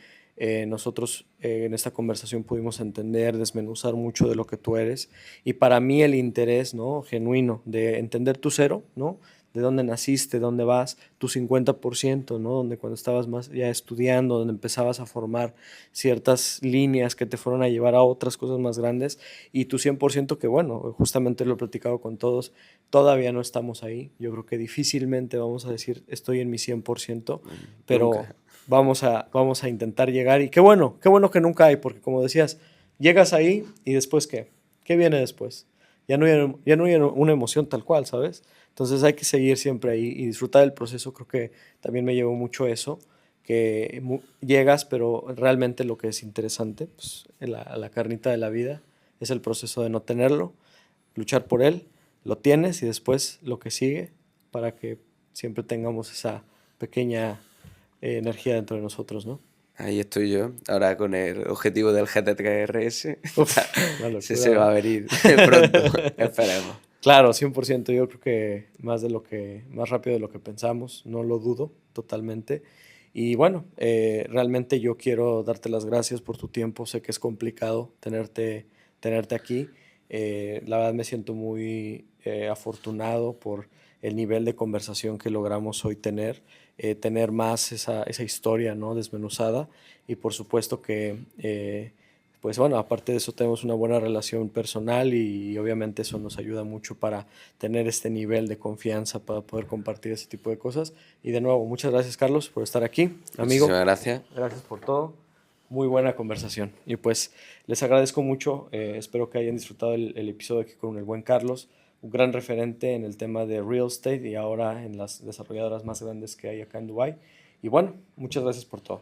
A: nosotros en esta conversación pudimos entender, desmenuzar mucho de lo que tú eres y para mí el interés, ¿no? Genuino de entender tu cero, ¿no? De dónde naciste, dónde vas, tu 50%, ¿no? Donde cuando estabas más ya estudiando, donde empezabas a formar ciertas líneas que te fueron a llevar a otras cosas más grandes y tu 100% que bueno, justamente lo he platicado con todos, todavía no estamos ahí. Yo creo que difícilmente vamos a decir estoy en mi 100%, pero
B: nunca.
A: vamos a intentar llegar y qué bueno que nunca hay, porque como decías, llegas ahí y después ¿qué? ¿Qué viene después? Ya no hay una emoción tal cual, ¿sabes? Entonces hay que seguir siempre ahí y disfrutar del proceso. Creo que también me llevó mucho eso, que llegas, pero realmente lo que es interesante, pues la carnita de la vida, es el proceso de no tenerlo, luchar por él, lo tienes y después lo que sigue para que siempre tengamos esa pequeña energía dentro de nosotros, ¿no?
B: Ahí estoy yo, ahora con el objetivo del GT3 RS.
A: Uf, una
B: Ese
A: locura,
B: se va
A: ¿verdad?
B: a venir pronto, esperemos.
A: Claro, 100%. Yo creo que más rápido de lo que pensamos, no lo dudo totalmente. Y bueno, realmente yo quiero darte las gracias por tu tiempo. Sé que es complicado tenerte aquí. La verdad me siento muy afortunado por el nivel de conversación que logramos hoy tener más esa historia, ¿no? Desmenuzada. Y por supuesto que pues bueno, aparte de eso tenemos una buena relación personal y obviamente eso nos ayuda mucho para tener este nivel de confianza para poder compartir ese tipo de cosas. Y de nuevo, muchas gracias Carlos por estar aquí, amigo.
B: Muchísimas gracias.
A: Gracias por todo. Muy buena conversación. Y pues les agradezco mucho. Espero que hayan disfrutado el episodio aquí con el buen Carlos, un gran referente en el tema de real estate y ahora en las desarrolladoras más grandes que hay acá en Dubai. Y bueno, muchas gracias por todo.